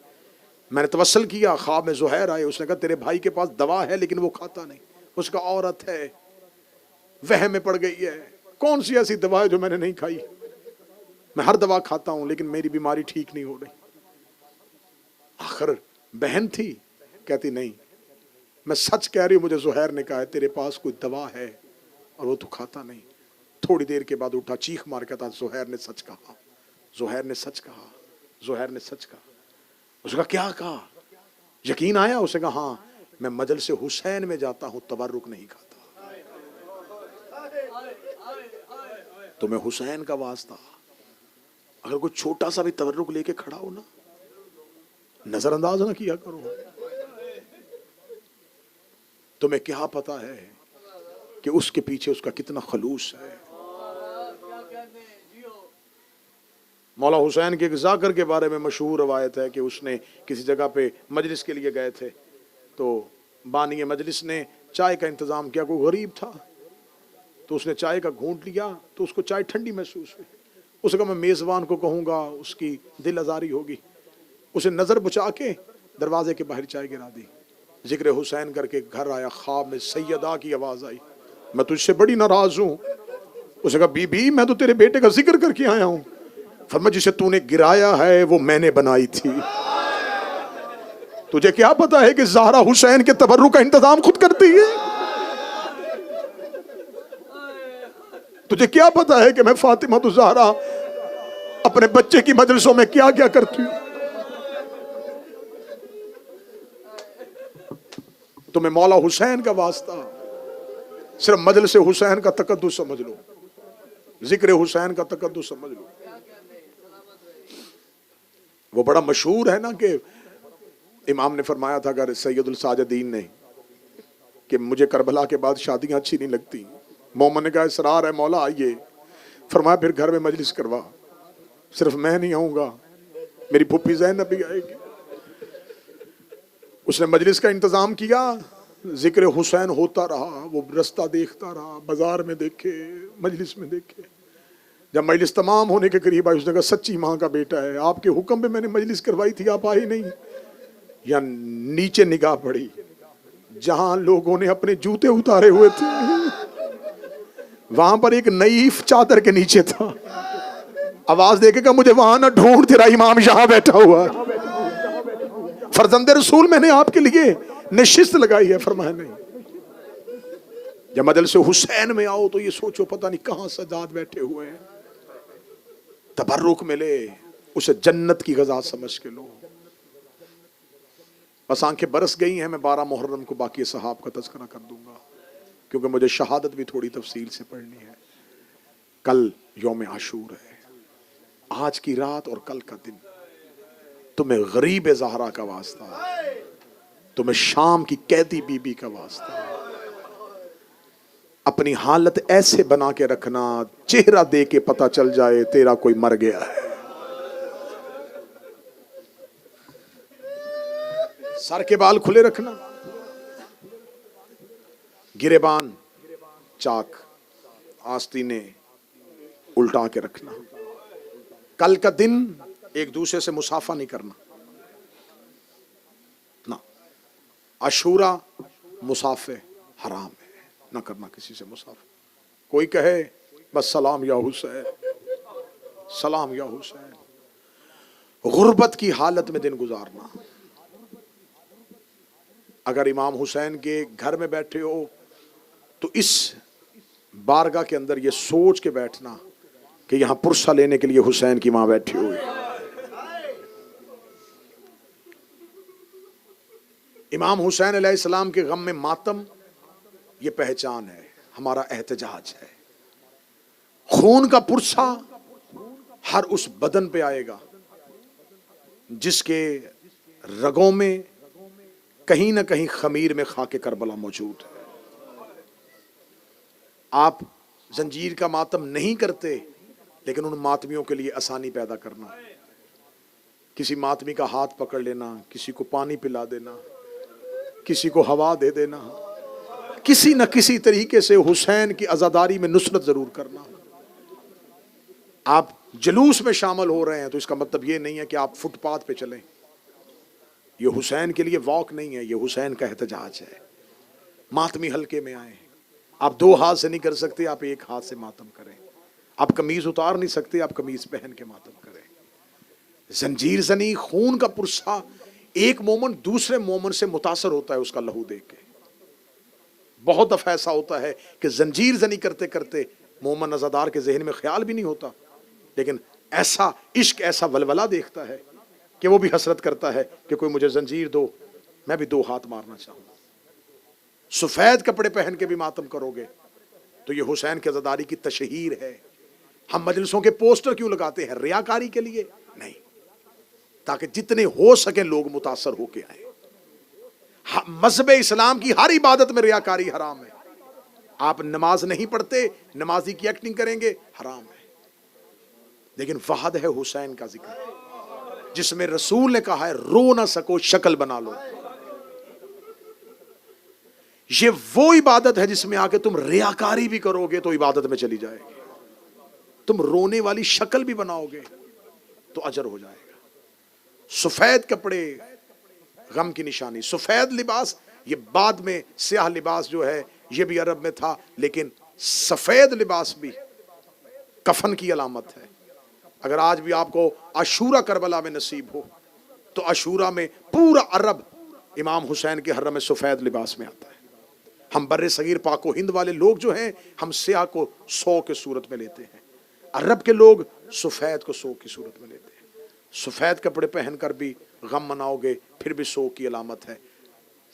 میں نے توسل کیا, خواب میں زہیر آئے. اس نے کہا تیرے بھائی کے پاس دوا ہے لیکن وہ کھاتا نہیں. اس کا عورت ہے, وہم میں پڑ گئی ہے, کون سی ایسی دوا ہے جو میں نے نہیں کھائی؟ میں ہر دوا کھاتا ہوں لیکن میری بیماری ٹھیک نہیں ہو رہی. آخر بہن تھی, کہتی نہیں میں سچ کہہ رہی ہوں, مجھے زہیر نے کہا ہے تیرے پاس کوئی دوا ہے اور وہ تو کھاتا نہیں. تھوڑی دیر کے بعد اٹھا, چیخ مار کے کہا زہیر نے سچ کہا, زہیر نے سچ کہا, زہیر نے سچ کہا. اس نے کہا کیا کہا؟ یقین آیا؟ اس نے کہا ہاں, میں مجلس حسین میں جاتا ہوں, تبرک نہیں کھاتا. تمہیں حسین کا واسطہ, اگر کوئی چھوٹا سا بھی تبرک لے کے کھڑا ہو نا, نظر انداز نہ کیا کرو. تمہیں کیا پتا ہے کہ اس کے پیچھے اس کا کتنا خلوص ہے. مولا حسین کے ایک ذاکر کے بارے میں مشہور روایت ہے کہ اس نے کسی جگہ پہ مجلس کے لیے گئے تھے, تو بانی مجلس نے چائے کا انتظام کیا. کوئی غریب تھا تو اس نے چائے کا گھونٹ لیا تو اس کو چائے ٹھنڈی محسوس ہوئی. اس نے کہا میں میزبان کو کہوں گا, اس کی دل آزاری ہوگی. اسے نظر بچا کے دروازے کے باہر چائے گرا دی. ذکر حسین کر کے گھر آیا, خواب میں سیدہ کی آواز آئی, میں تجھ سے بڑی ناراض ہوں. اس نے کہا بی بی میں تو تیرے بیٹے کا ذکر کر کے آیا ہوں. فرمایا جسے تو نے گرایا ہے وہ میں نے بنائی تھی. تجھے کیا پتا ہے کہ زہرا حسین کے تبرک کا انتظام خود کرتی ہے؟ تجھے کیا پتا ہے کہ میں فاطمہ تو زہرا اپنے بچے کی مجلسوں میں کیا کیا کرتی ہوں؟ تمہیں مولا حسین کا واسطہ, صرف مجلس حسین کا تقدس سمجھ لو, ذکر حسین کا تقدس سمجھ لو. وہ بڑا مشہور ہے نا کہ امام نے فرمایا تھا اگر سید الساجدین نے کہ مجھے کربلا کے بعد شادیاں اچھی نہیں لگتی. مومن نے کہا اسرار ہے مولا آئیے. فرمایا پھر گھر میں مجلس کروا, صرف میں نہیں آؤں گا, میری پھوپھی زینب بھی آئے گی. اس نے مجلس کا انتظام کیا, ذکر حسین ہوتا رہا. وہ رستہ دیکھتا رہا, بازار میں دیکھے, مجلس میں دیکھے. جب مجلس تمام ہونے کے قریب آئی, اس نے کہا سچی ماں کا بیٹا ہے, آپ کے حکم پہ میں نے مجلس کروائی تھی, آپ آئی نہیں. یا نیچے نگاہ پڑی جہاں لوگوں نے اپنے جوتے اتارے ہوئے تھے, وہاں پر ایک نئیف چادر کے نیچے تھا. آواز دے کے کہا مجھے وہاں نہ ڈھونڈ, تیرا امام یہاں بیٹھا ہوا. فرزند رسول میں نے آپ کے لیے نشست لگائی ہے. فرمایا نہیں. جب مجلس حسین میں آؤ تو یہ سوچو پتہ نہیں کہاں سجاد بیٹھے ہوئے ہیں, تبرک ملے, اسے جنت کی غذا سمجھ کے لو. بس آنکھیں برس گئی ہیں, میں 12 محرم کو باقی صحاب کا تذکرہ کر دوں گا کیونکہ مجھے شہادت بھی تھوڑی تفصیل سے پڑھنی ہے. کل یوم عاشور ہے, آج کی رات اور کل کا دن تمہیں غریب زہرا کا واسطہ, تمہیں شام کی قیدی بی بی کا واسطہ. اپنی حالت ایسے بنا کے رکھنا چہرہ دے کے پتہ چل جائے تیرا کوئی مر گیا ہے. سر کے بال کھلے رکھنا، گریبان چاک، آستینیں الٹا کے رکھنا، کل کا دن ایک دوسرے سے مصافحہ نہیں کرنا، نہ عاشورہ مصافحہ حرام ہے، نہ کرنا کسی سے مصافحہ۔ کوئی کہے بس سلام یا حسین، سلام یا حسین، غربت کی حالت میں دن گزارنا۔ اگر امام حسین کے گھر میں بیٹھے ہو تو اس بارگاہ کے اندر یہ سوچ کے بیٹھنا کہ یہاں پرسہ لینے کے لیے حسین کی ماں بیٹھی ہوئی۔ امام حسین علیہ السلام کے غم میں ماتم یہ پہچان ہے، ہمارا احتجاج ہے۔ خون کا پرسہ ہر اس بدن پہ آئے گا جس کے رگوں میں کہیں نہ کہیں خمیر میں خاک کربلا موجود ہے۔ آپ زنجیر کا ماتم نہیں کرتے، لیکن ان ماتمیوں کے لیے آسانی پیدا کرنا، کسی ماتمی کا ہاتھ پکڑ لینا، کسی کو پانی پلا دینا، کسی کو ہوا دے دینا، کسی نہ کسی طریقے سے حسین کی عزاداری میں نصرت ضرور کرنا۔ آپ جلوس میں شامل ہو رہے ہیں تو اس کا مطلب یہ نہیں ہے کہ آپ فٹ پاتھ پہ چلیں، یہ حسین کے لیے واک نہیں ہے، یہ حسین کا احتجاج ہے۔ ماتمی حلقے میں آئیں، آپ دو ہاتھ سے نہیں کر سکتے، آپ ایک ہاتھ سے ماتم کریں۔ آپ قمیض اتار نہیں سکتے، آپ قمیض پہن کے ماتم کریں۔ زنجیر زنی، خون کا پرسہ، ایک مومن دوسرے مومن سے متاثر ہوتا ہے اس کا لہو دیکھ کے۔ بہت دفعہ ایسا ہوتا ہے کہ زنجیر زنی کرتے کرتے مومن عزادار کے ذہن میں خیال بھی نہیں ہوتا، لیکن ایسا عشق، ایسا ولولہ دیکھتا ہے کہ وہ بھی حسرت کرتا ہے کہ کوئی مجھے زنجیر دو، میں بھی دو ہاتھ مارنا چاہوں۔ سفید کپڑے پہن کے بھی ماتم کرو گے تو یہ حسین کی عزاداری کی تشہیر ہے۔ ہم مجلسوں کے پوسٹر کیوں لگاتے ہیں؟ ریاکاری کے لیے نہیں، تاکہ جتنے ہو سکے لوگ متاثر ہو کے آئیں۔ مذہب اسلام کی ہر عبادت میں ریاکاری حرام ہے۔ آپ نماز نہیں پڑھتے، نمازی کی ایکٹنگ کریں گے، حرام ہے۔ لیکن وحد ہے حسین کا ذکر، جس میں رسول نے کہا ہے رو نہ سکو شکل بنا لو۔ یہ وہ عبادت ہے جس میں آ کے تم ریاکاری بھی کرو گے تو عبادت میں چلی جائے گی، تم رونے والی شکل بھی بناؤ گے تو اجر ہو جائے گا۔ سفید کپڑے غم کی نشانی، سفید لباس، یہ بعد میں سیاہ لباس جو ہے یہ بھی عرب میں تھا، لیکن سفید لباس بھی کفن کی علامت ہے۔ اگر آج بھی آپ کو عاشورہ کربلا میں نصیب ہو تو عاشورہ میں پورا عرب امام حسین کے حرم میں سفید لباس میں آتا ہے۔ ہم بر صغیر پاک و ہند والے لوگ جو ہیں، ہم سیاہ کو سو کے صورت میں لیتے ہیں، عرب کے لوگ سفید کو سو کی صورت میں لیتے ہیں۔ سفید کپڑے پہن کر بھی غم مناؤ گے پھر بھی سو کی علامت ہے۔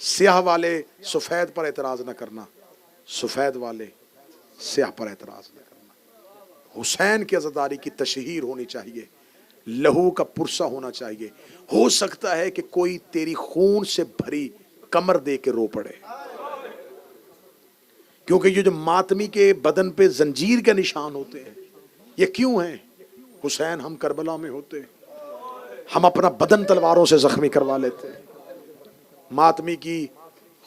سیاہ والے سفید پر اعتراض نہ کرنا، سفید والے سیاہ پر اعتراض نہ کرنا۔ حسین کی عزاداری کی تشہیر ہونی چاہیے، لہو کا پرسہ ہونا چاہیے۔ ہو سکتا ہے کہ کوئی تیری خون سے بھری کمر دے کے رو پڑے، کیونکہ یہ جو ماتمی کے بدن پہ زنجیر کے نشان ہوتے ہیں یہ کیوں ہیں؟ حسین ہم کربلا میں ہوتے، ہم اپنا بدن تلواروں سے زخمی کروا لیتے، ماتمی کی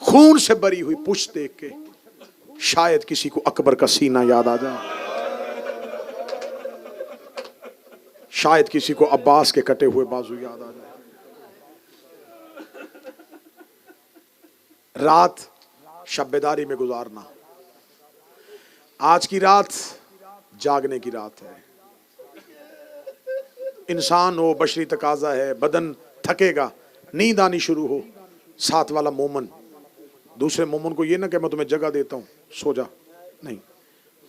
خون سے بری ہوئی پشت دیکھ کے شاید کسی کو اکبر کا سینہ یاد آ جائے، شاید کسی کو عباس کے کٹے ہوئے بازو یاد آ جائے۔ رات شب بیداری میں گزارنا، آج کی رات جاگنے کی رات ہے۔ انسان ہو، بشری تقاضا ہے، بدن تھکے گا، نیند آنی شروع ہو، ساتھ والا مومن دوسرے مومن کو یہ نہ کہ میں تمہیں جگہ دیتا ہوں سو جا، نہیں،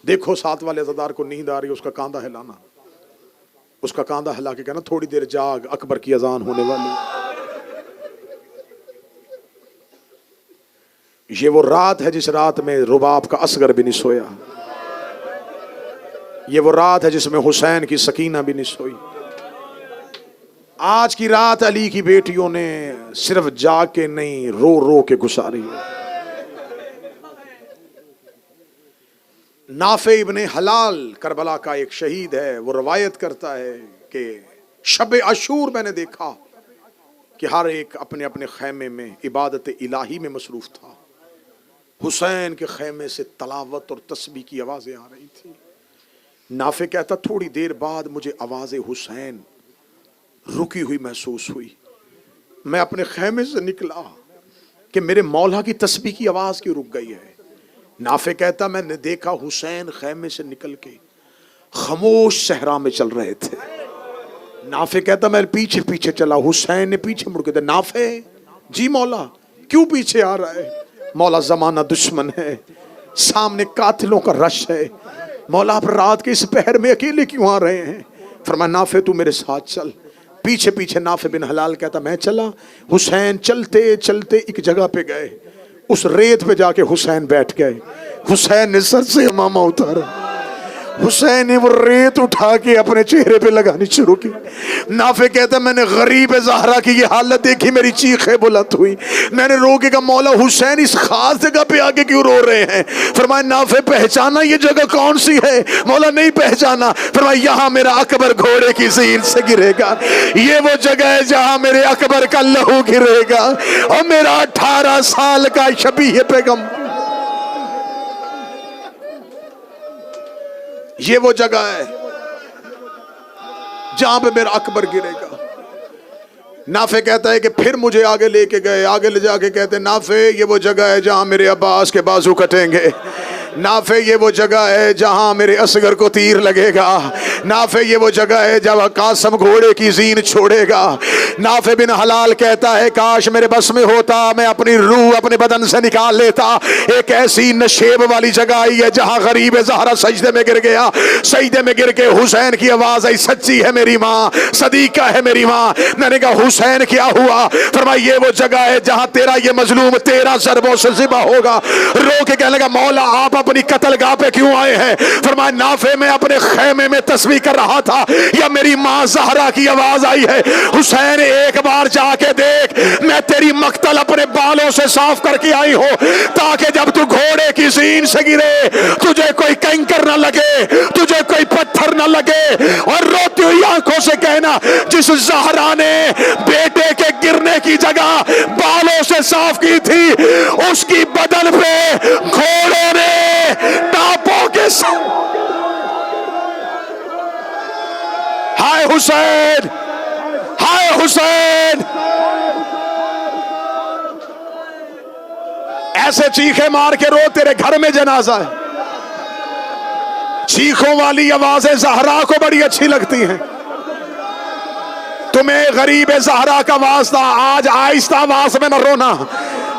دیکھو ساتھ والے عزادار کو نیند آ رہی ہے، اس کا کاندھا ہلانا، اس کا کاندھا ہلا کے کہنا تھوڑی دیر جاگ، اکبر کی اذان ہونے والی۔ یہ وہ رات ہے جس رات میں رباب کا اصغر بھی نہیں سویا، یہ وہ رات ہے جس میں حسین کی سکینہ بھی نہیں سوئی۔ آج کی رات علی کی بیٹیوں نے صرف جاگ کے نہیں رو رو کے گزاری ہے۔ نافع ابن حلال کربلا کا ایک شہید ہے، وہ روایت کرتا ہے کہ شب عاشور میں نے دیکھا کہ ہر ایک اپنے اپنے خیمے میں عبادت الہی میں مصروف تھا۔ حسین کے خیمے سے تلاوت اور تسبیح کی آوازیں آ رہی تھی۔ نافع کہتا تھوڑی دیر بعد مجھے آواز حسین رکی ہوئی محسوس ہوئی۔ میں اپنے خیمے سے نکلا کہ میرے مولا کی تسبیح کی آواز کیوں رک گئی ہے۔ نافع کہتا میں نے دیکھا حسین خیمے سے نکل کے خاموش صحرا میں چل رہے تھے۔ نافع کہتا میں پیچھے پیچھے چلا، حسین نے پیچھے مڑ کے کہا نافع جی مولا کیوں پیچھے آ رہا ہے؟ مولا زمانہ دشمن ہے، سامنے قاتلوں کا رش ہے، مولا آپ رات کے اس پہر میں اکیلے کیوں آ رہے ہیں؟ فرمایا نافع تو میرے ساتھ چل۔ پیچھے پیچھے نافع بن حلال کہتا میں چلا۔ حسین چلتے چلتے ایک جگہ پہ گئے، اس ریت پہ جا کے حسین بیٹھ گئے۔ حسین نے سر سے امامہ اتارا، حسین نے وہ ریت اٹھا کے اپنے چہرے پہ لگانی شروع کی۔ نافع کہتا میں نے غریب زہرا کی یہ حالت دیکھی، میری چیخیں بلند ہوئی، میں نے رو کے کہا مولا حسین اس خاص جگہ پہ آگے کیوں رو رہے ہیں؟ فرمایا نافع پہچانا یہ جگہ کون سی ہے؟ مولا نہیں پہچانا۔ فرمایا یہاں میرا اکبر گھوڑے کی زین سے گرے گا، یہ وہ جگہ ہے جہاں میرے اکبر کا لہو گرے گا، اور میرا 18 سال کا شبیہ پیغمبر، یہ وہ جگہ ہے جہاں پہ میرا اکبر گرے گا۔ نافع کہتا ہے کہ پھر مجھے آگے لے کے گئے، آگے لے جا کے کہتے ہیں نافع یہ وہ جگہ ہے جہاں میرے عباس کے بازو کٹیں گے، نافع یہ وہ جگہ ہے جہاں میرے اصغر کو تیر لگے گا، نافع یہ وہ جگہ ہے جہاں قاسم گھوڑے کی زین چھوڑے گا۔ نافع بن حلال کہتا ہے کاش میرے بس میں ہوتا، میں اپنی روح اپنے بدن سے نکال لیتا۔ ایک ایسی نشیب والی جگہ آئی ہے جہاں غریب زہرا سجدے میں گر گیا، سجدے میں گر کے حسین کی آواز آئی سچی ہے میری ماں، صدیقہ ہے میری ماں۔ میں نے کہا حسین کیا ہوا؟ فرمایا یہ وہ جگہ ہے جہاں تیرا یہ مظلوم 13 ضربوں سے ذبح ہوگا۔ رو کے کہنے لگا مولا آپ اپنی قتل گاہ پہ کیوں آئے ہیں؟ فرمایا نافع میں اپنے خیمے میں تسبیح کر رہا تھا، یا میری ماں زہرا کی آواز آئی ہے حسین ایک بار جا کے دیکھ، میں تیری مقتل اپنے بالوں سے صاف کر کے آئی ہوں تاکہ جب تو گھوڑے کی زین سے گرے تجھے کوئی کنکر نہ لگے، تجھے کوئی پتھر نہ لگے۔ اور روتی ہوئی آنکھوں سے کہنا جس زہرا نے بیٹے کے گرنے کی جگہ بالوں سے صاف کی تھی اس کی بدن پہ گھوڑوں نے ٹاپوں کے ساتھ ہائے حسین، ہائے حسین، ایسے چیخے مار کے رو تیرے گھر میں جنازہ ہے۔ چیخوں والی آوازیں زہرا کو بڑی اچھی لگتی ہیں، تمہیں غریب زہرا کا واسطہ آج آہستہ آواز میں نہ رونا،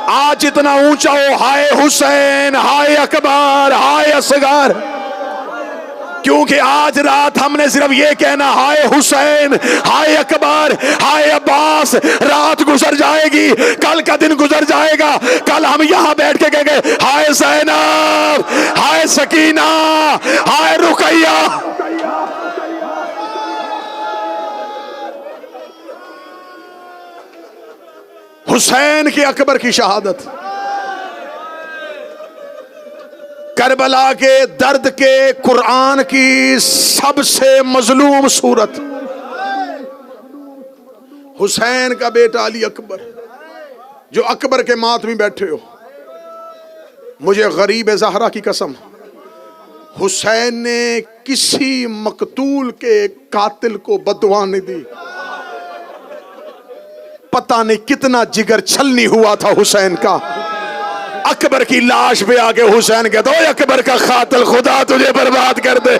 آج اتنا اونچا ہو ہائے حسین، ہائے اکبر، ہائے اصغر، کیونکہ آج رات ہم نے صرف یہ کہنا ہائے حسین، ہائے اکبر، ہائے عباس۔ رات گزر جائے گی، کل کا دن گزر جائے گا، کل ہم یہاں بیٹھ کے کہیں گے ہائے زینب، ہائے سکینہ، ہائے رقیہ۔ حسین کے اکبر کی شہادت، کربلا کے درد کے قرآن کی سب سے مظلوم صورت، حسین کا بیٹا علی اکبر، جو اکبر کے ماتمی بیٹھے ہو، مجھے غریب زہرا کی قسم، حسین نے کسی مقتول کے قاتل کو بددعا نہیں دی۔ پتہ نہیں کتنا جگر چھلنی ہوا تھا حسین کا۔ اکبر کی لاش پہ آگے حسین کہتا اے اکبر کا قاتل خدا تجھے برباد کر دے،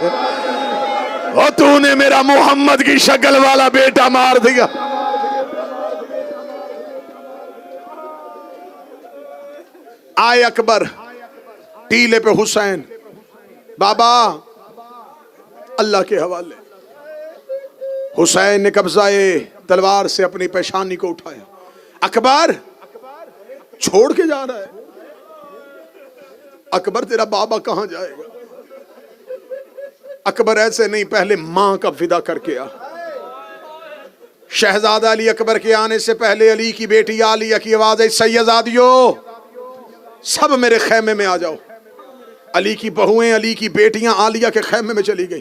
اور تو نے میرا محمد کی شکل والا بیٹا مار دیا۔ آئے اکبر ٹیلے پہ حسین، بابا اللہ کے حوالے۔ حسین نے قبضہ تلوار سے اپنی پیشانی کو اٹھایا۔ اکبر چھوڑ کے جا رہا ہے؟ اکبر تیرا بابا کہاں جائے گا؟ اکبر ایسے نہیں، پہلے ماں کا فدا کر کے آ۔ شہزادہ علی اکبر کے آنے سے پہلے علی کی بیٹی عالیہ کی آواز ہے سیدزادیو سب میرے خیمے میں آ جاؤ۔ علی کی بہویں، علی کی بیٹیاں عالیہ کے خیمے میں چلی گئی۔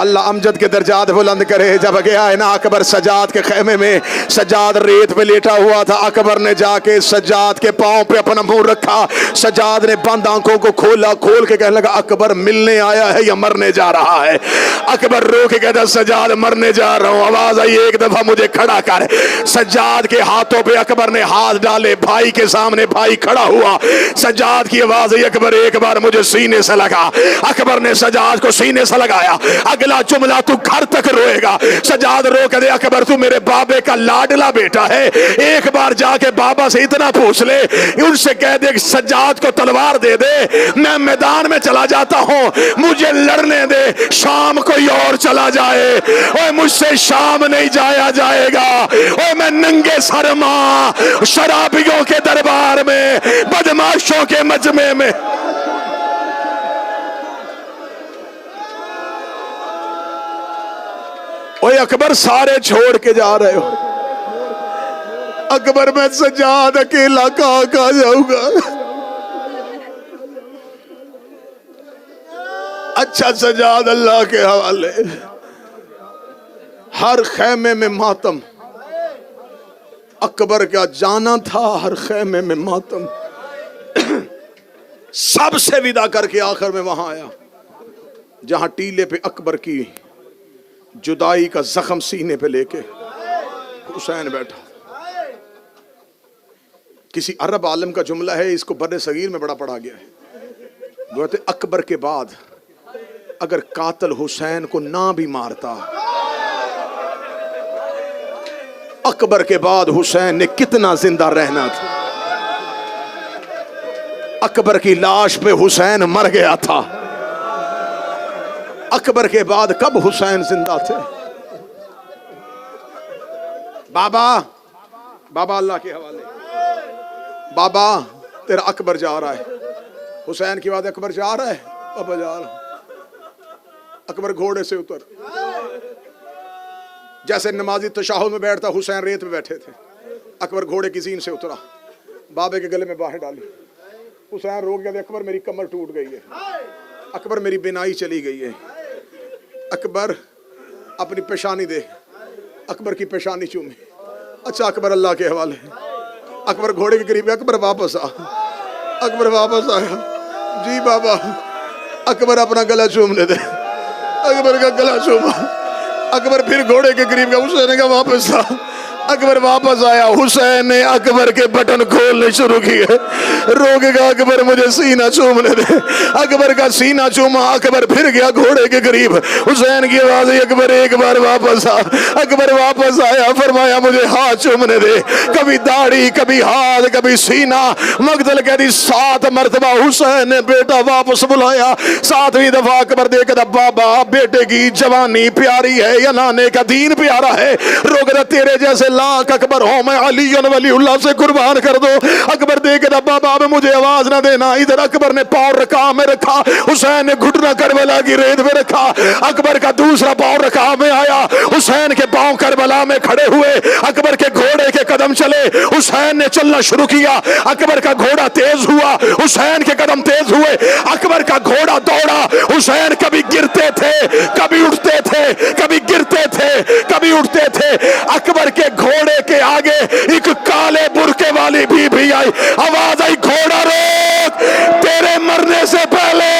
اللہ امجد کے درجات بلند کرے. جب گیا ہے نا اکبر سجاد کے خیمے میں, سجاد ریت پہ لیٹا ہوا تھا. اکبر نے جا کے سجاد کے پاؤں پہ اپنا منہ رکھا. سجاد نے بند آنکھوں کو کھولا, کھول کے کہنے لگا اکبر ملنے آیا ہے یا مرنے جا رہا ہے؟ اکبر رو کے کہتا سجاد مرنے جا رہا ہوں. آواز آئی ایک دفعہ مجھے کھڑا کر. سجاد کے ہاتھوں پہ اکبر نے ہاتھ ڈالے, بھائی کے سامنے بھائی کھڑا ہوا. سجاد کی آواز آئی اکبر ایک بار مجھے سینے سے لگا. اکبر نے سجاد کو سینے سے لگایا. اگلا جملہ تو گھر تک روئے گا. سجاد رو کے دے اکبر تو میرے بابے کا لاڈلا بیٹا ہے, ایک بار جا کے بابا سے اتنا پوچھ لے, ان سے کہہ دے سجاد کو تلوار دے دے, میں میدان میں چلا جاتا ہوں, مجھے لڑنے دے, شام کوئی اور چلا جائے. اوے مجھ سے شام نہیں جایا جائے گا. اوے میں ننگے سر ماں شرابیوں کے دربار میں, بدماشوں کے مجمع میں. اوے اکبر سارے چھوڑ کے جا رہے ہو. اکبر میں سجاد اکیلا کہاں جاؤں گا. اچھا سجاد اللہ کے حوالے. ہر خیمے میں ماتم, اکبر کا جانا تھا ہر خیمے میں ماتم. سب سے ودا کر کے آخر میں وہاں آیا جہاں ٹیلے پہ اکبر کی جدائی کا زخم سینے پہ لے کے حسین بیٹھا. کسی عرب عالم کا جملہ ہے, اس کو بر صغیر میں بڑا پڑھا گیا ہے. وہ کہتے اکبر کے بعد اگر قاتل حسین کو نہ بھی مارتا, اکبر کے بعد حسین نے کتنا زندہ رہنا تھا. اکبر کی لاش پہ حسین مر گیا تھا, اکبر کے بعد کب حسین زندہ تھے؟ بابا اللہ کے حوالے. بابا تیرا اکبر جا رہا ہے. حسین کی بات اکبر جا رہا ہے, بابا جا رہا. اکبر گھوڑے سے اتر, جیسے نمازی تشہد میں بیٹھتا حسین ریت میں بیٹھے تھے. اکبر گھوڑے کی زین سے اترا, بابے کے گلے میں باہیں ڈالی. حسین رو گیا, اکبر میری کمر ٹوٹ گئی ہے, اکبر میری بینائی چلی گئی ہے. اکبر اپنی پیشانی دے. اکبر کی پیشانی چومی. اچھا اکبر اللہ کے حوالے. اکبر گھوڑے کے قریب, اکبر واپس آ. اکبر واپس آیا. جی بابا. اکبر اپنا گلا چومنے دے. اکبر کا گلا چوما. اکبر پھر گھوڑے کے قریب گیا. حسین کا واپس آ. اکبر واپس آیا. حسین نے اکبر کے بٹن کھولنے شروع کیے. روک گا اکبر مجھے سینہ چومنے دے. اکبر کا سینہ چوما. اکبر پھر گیا گھوڑے کے قریب. حسین کی آواز اکبر ایک بار واپس آ. اکبر واپس آیا, فرمایا مجھے ہاتھ چومنے دے. کبھی داڑھی, کبھی ہاتھ, کبھی سینہ. مقتل کہتی 7 مرتبہ حسین نے بیٹا واپس بلایا. 7ویں دفعہ اکبر دیکھتا بابا بیٹے کی جوانی پیاری ہے یا نانے کا دین پیارا ہے. روک دا تیرے جیسے لاکھ اکبر ہو, میں علی ولی اللہ سے قربان کر دو. اکبر دیکھتا بابا اب مجھے آواز نہ دینا. ادھر اکبر نے پاؤں رکھا میں رکھا. حسین نے گھٹنا کربلا کی ریت میں رکھا. اکبر کا دوسرا پاؤں رکھا میں آیا. حسین کے پاؤں کربلا میں کھڑے ہوئے. اکبر کے گھوڑے کے قدم چلے. حسین نے چلنا شروع کیا. اکبر کا گھوڑا تیز ہوا, حسین کے قدم تیز ہوئے. اکبر کا گھوڑا دوڑا. حسین کبھی گرتے تھے, کبھی اٹھتے تھے, کبھی گرتے تھے, کبھی اٹھتے تھے. اکبر کے گھوڑے کے آگے ایک کالے برقعے والی بھی آئی. آواز آئی گھوڑا روک, تیرے مرنے سے پہلے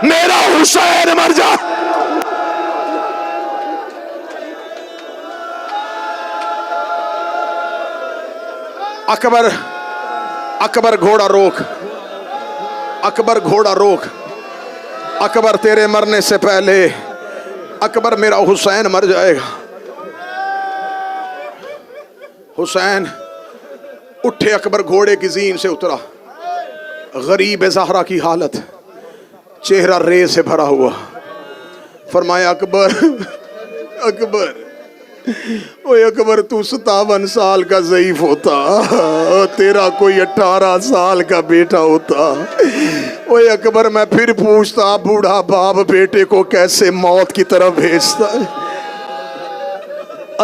میرا حسین مر جا. اکبر گھوڑا روک. اکبر گھوڑا روک. اکبر تیرے مرنے سے پہلے اکبر میرا حسین مر جائے گا. حسین اٹھے. اکبر گھوڑے کی زین سے اترا. غریب زہرا کی حالت, چہرہ ریت سے بھرا ہوا. فرمایا اکبر اکبر اوے اکبر تو 57 سال کا ضعیف ہوتا, تیرا کوئی 18 سال کا بیٹا ہوتا. اوے اکبر میں پھر پوچھتا بوڑھا باپ بیٹے کو کیسے موت کی طرف بھیجتا ہے.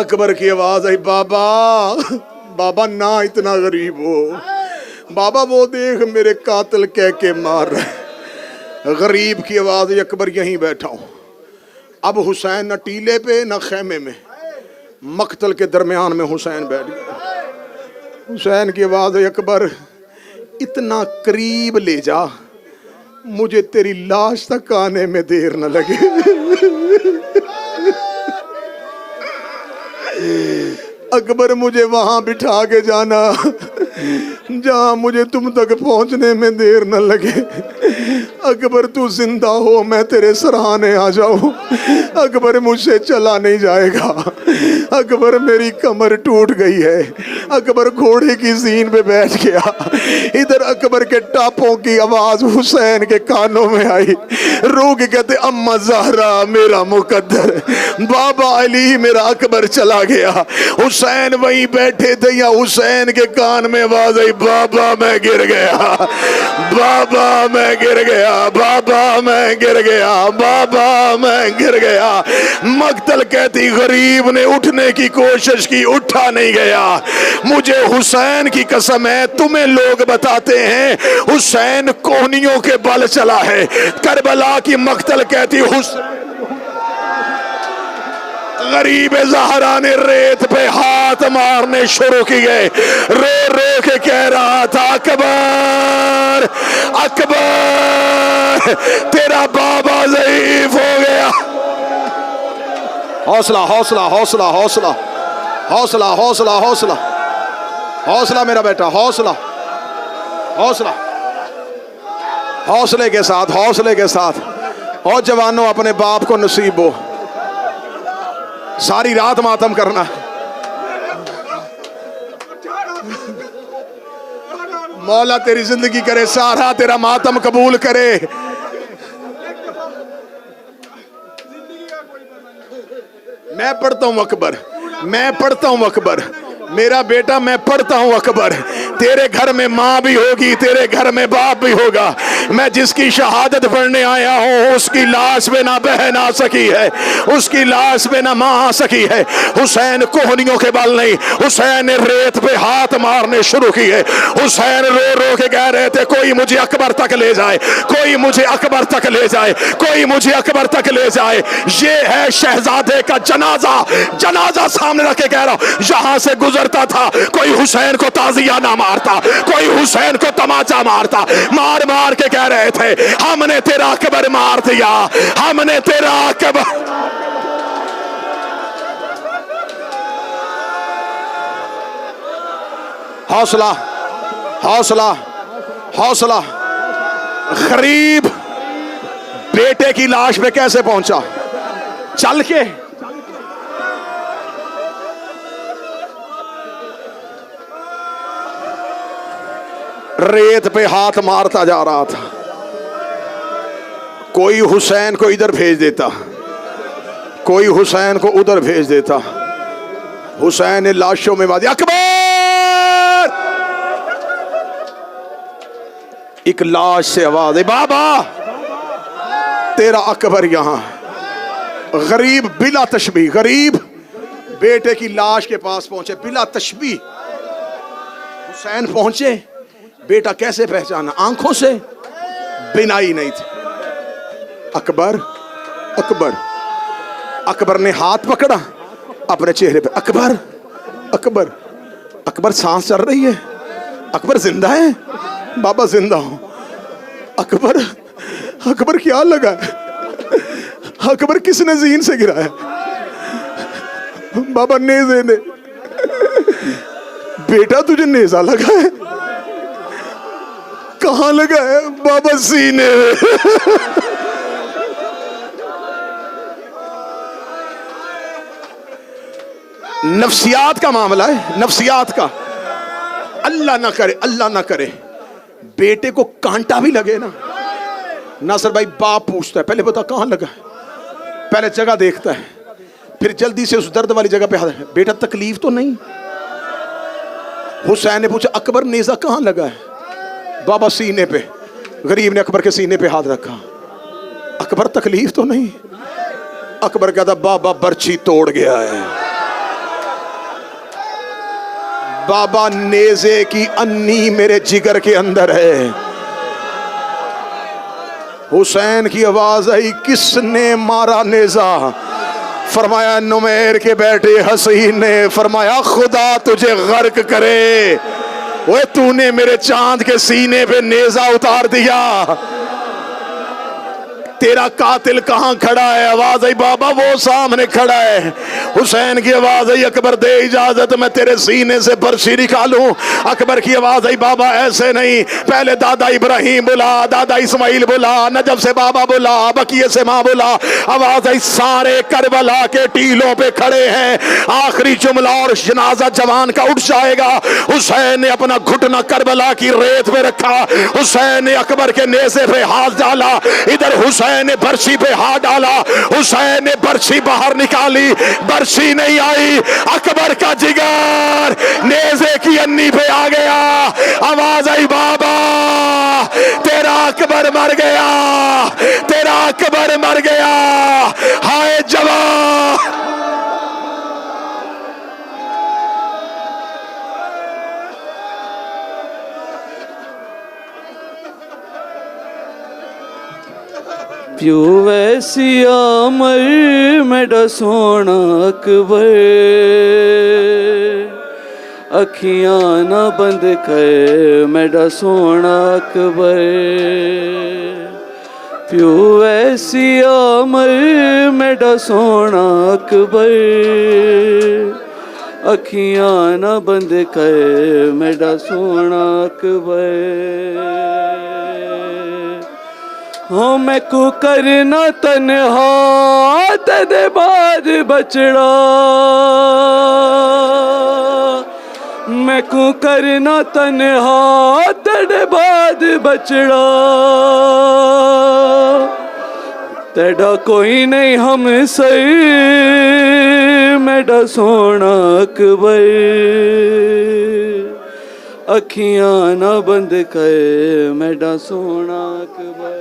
اکبر کی آواز آئی بابا نہ اتنا غریب ہو. بابا وہ دیکھ میرے قاتل کہہ کے مار رہے. غریب کی آواز آئی اکبر یہیں بیٹھا ہوں. اب حسین نہ ٹیلے پہ نہ خیمے میں، مقتل کے درمیان میں حسین بیٹھ گیا۔ حسین کی آواز ہے اکبر اتنا قریب لے جا مجھے تیری لاش تک آنے میں دیر نہ لگے۔ اکبر مجھے وہاں بٹھا کے جانا جہاں مجھے تم تک پہنچنے میں دیر نہ لگے۔ اکبر تو زندہ ہو میں تیرے سراہانے آ جاؤں، اکبر مجھ سے چلا نہیں جائے گا، اکبر میری کمر ٹوٹ گئی ہے۔ اکبر گھوڑے کی زین پہ بیٹھ گیا، ادھر اکبر کے ٹاپوں کی آواز حسین کے کانوں میں آئی، رو کے کہتے اما زہرا میرا مقدر، بابا علی میرا اکبر چلا گیا۔ حسین وہیں بیٹھے تھے، یا حسین کے کان میں آواز آئی بابا میں گر گیا، بابا میں گر گیا، بابا میں گر گیا، بابا میں گر گیا۔ مقتل کہتی غریب نے اٹھنے کی کوشش کی، اٹھا نہیں گیا۔ مجھے حسین کی قسم ہے، تمہیں لوگ بتاتے ہیں حسین کوہنیوں کے بل چلا ہے، کربلا کی مقتل کہتی غریب زہرا نے ریت پہ ہاتھ مارنے شروع کیے، رو رو کے کہہ رہا تھا اکبر اکبر تیرا بابا ضعیف ہو گیا۔ حوصلہ حوصلہ حوصلہ حوصلہ حوصلہ حوصلہ حوصلہ حوصلہ میرا بیٹا، حوصلہ حوصلہ حوصلے کے ساتھ، حوصلے کے ساتھ۔ اور جوانوں اپنے باپ کو نصیب ہو ساری رات ماتم کرنا، مولا تیری زندگی کرے، سارا تیرا ماتم قبول کرے۔ میں پڑھتا ہوں اکبر، میں پڑھتا ہوں اکبر، میرا بیٹا میں پڑھتا ہوں اکبر۔ تیرے گھر میں ماں بھی ہوگی، تیرے گھر میں باپ بھی ہوگا۔ میں جس کی شہادت پڑھنے آیا ہوں اس کی لاش پہ نہ بہن آ سکی ہے، اس کی لاش پہ نہ ماں آ سکی ہے۔ حسین کوہنیوں کے بل نہیں، حسین نے ریت پہ ہاتھ مارنے شروع کیے۔ حسین رو رو کے کہہ رہے تھے کوئی مجھے اکبر تک لے جائے، کوئی مجھے اکبر تک لے جائے، کوئی مجھے اکبر تک لے جائے۔ یہ ہے شہزادے کا جنازہ، جنازہ سامنے رکھ کے کہہ رہا ہوں، یہاں سے گزرتا تھا کوئی حسین کو تعزیہ نہ مارتا، کوئی حسین کو تماچا مارتا، مار مار کے کہہ رہے تھے ہم نے تیرا اکبر مار دیا، ہم نے تیرا اکبر۔ حوصلہ حوصلہ حوصلہ۔ غریب بیٹے کی لاش پہ کیسے پہنچا؟ چل کے۔ ریت پہ ہاتھ مارتا جا رہا تھا، کوئی حسین کو ادھر بھیج دیتا، کوئی حسین کو ادھر بھیج دیتا۔ حسین نے لاشوں میں آواز اکبر، ایک لاش سے آواز ہے بابا تیرا اکبر یہاں۔ غریب بلا تشبیہ، غریب بیٹے کی لاش کے پاس پہنچے بلا تشبیہ۔ حسین پہنچے، بیٹا کیسے پہچانا؟ آنکھوں سے، بینائی نہیں تھی۔ اکبر اکبر، اکبر نے ہاتھ پکڑا اپنے چہرے پہ، اکبر اکبر، اکبر سانس چل رہی ہے، اکبر زندہ ہے؟ بابا زندہ ہوں۔ اکبر اکبر کیا لگا ہے؟ اکبر کس نے زین سے گرایا؟ بابا نیزے نے۔ بیٹا تجھے نیزہ لگا ہے؟ کہاں لگا ہے؟ بابا سینے۔ نفسیات کا معاملہ ہے، نفسیات کا۔ اللہ نہ کرے، اللہ نہ کرے بیٹے کو کانٹا بھی لگے نا۔ ناصر بھائی باپ پوچھتا ہے پہلے بتا کہاں لگا ہے، پہلے جگہ دیکھتا ہے، پھر جلدی سے اس درد والی جگہ پہ ہاتھ، بیٹا تکلیف تو نہیں؟ حسین نے پوچھا اکبر نیزہ کہاں لگا ہے؟ بابا سینے پہ۔ غریب نے اکبر کے سینے پہ ہاتھ رکھا، اکبر تکلیف تو نہیں؟ اکبر کہتا بابا برچھی توڑ گیا ہے، بابا نیزے کی انی میرے جگر کے اندر ہے۔ حسین کی آواز آئی کس نے مارا نیزہ؟ فرمایا نمیر کے بیٹے حسین نے۔ فرمایا خدا تجھے غرق کرے، وہ تو نے میرے چاند کے سینے پہ نیزہ اتار دیا، تیرا قاتل کہاں کھڑا ہے؟ آواز آئی بابا وہ سامنے کھڑا ہے۔ حسین کی آواز آئی اکبر دے اجازت میں تیرے سینے سے برچی نکالوں۔ اکبر کی آواز آئی بابا ایسے نہیں، پہلے دادا ابراہیم بلا، دادا اسماعیل بلا، نجف سے بابا بلا، بقیہ سے ماں بلا۔ آواز آئی سارے کربلا کے ٹیلوں پہ کھڑے ہیں، آخری جملہ اور جنازہ جوان کا اٹھ جائے گا۔ حسین نے اپنا گھٹنا کربلا کی ریت پہ رکھا، حسین نے اکبر کے نیزے پہ ہاتھ ڈالا، ادھر حسین نے برچی پہ ہاتھ ڈالا، حسین نے برچی باہر نکالی، برچی نہیں آئی، اکبر کا جگر نیزے کی انی پہ آ گیا۔ آواز آئی بابا تیرا اکبر مر گیا، تیرا اکبر مر گیا، ہائے جوان۔ پیو ویسی آمر میڈا سونا اکبر، اکھیاں نہ بند کر میڈا سونا اکبر، پیو ویسی آمر میڈا سونا اکبر، اکھیاں نہ بند کر میڈا سونا اکبر، ہوں میں کو کرنا تنہا تیرے بعد بچڑا، میں کو کرنا تنہا تیرے بعد بچڑا، تیرا کوئی نہیں ہم سے میڈا سونا اکبر، اکھیاں نہ بند کر میڈا سونا اکبر۔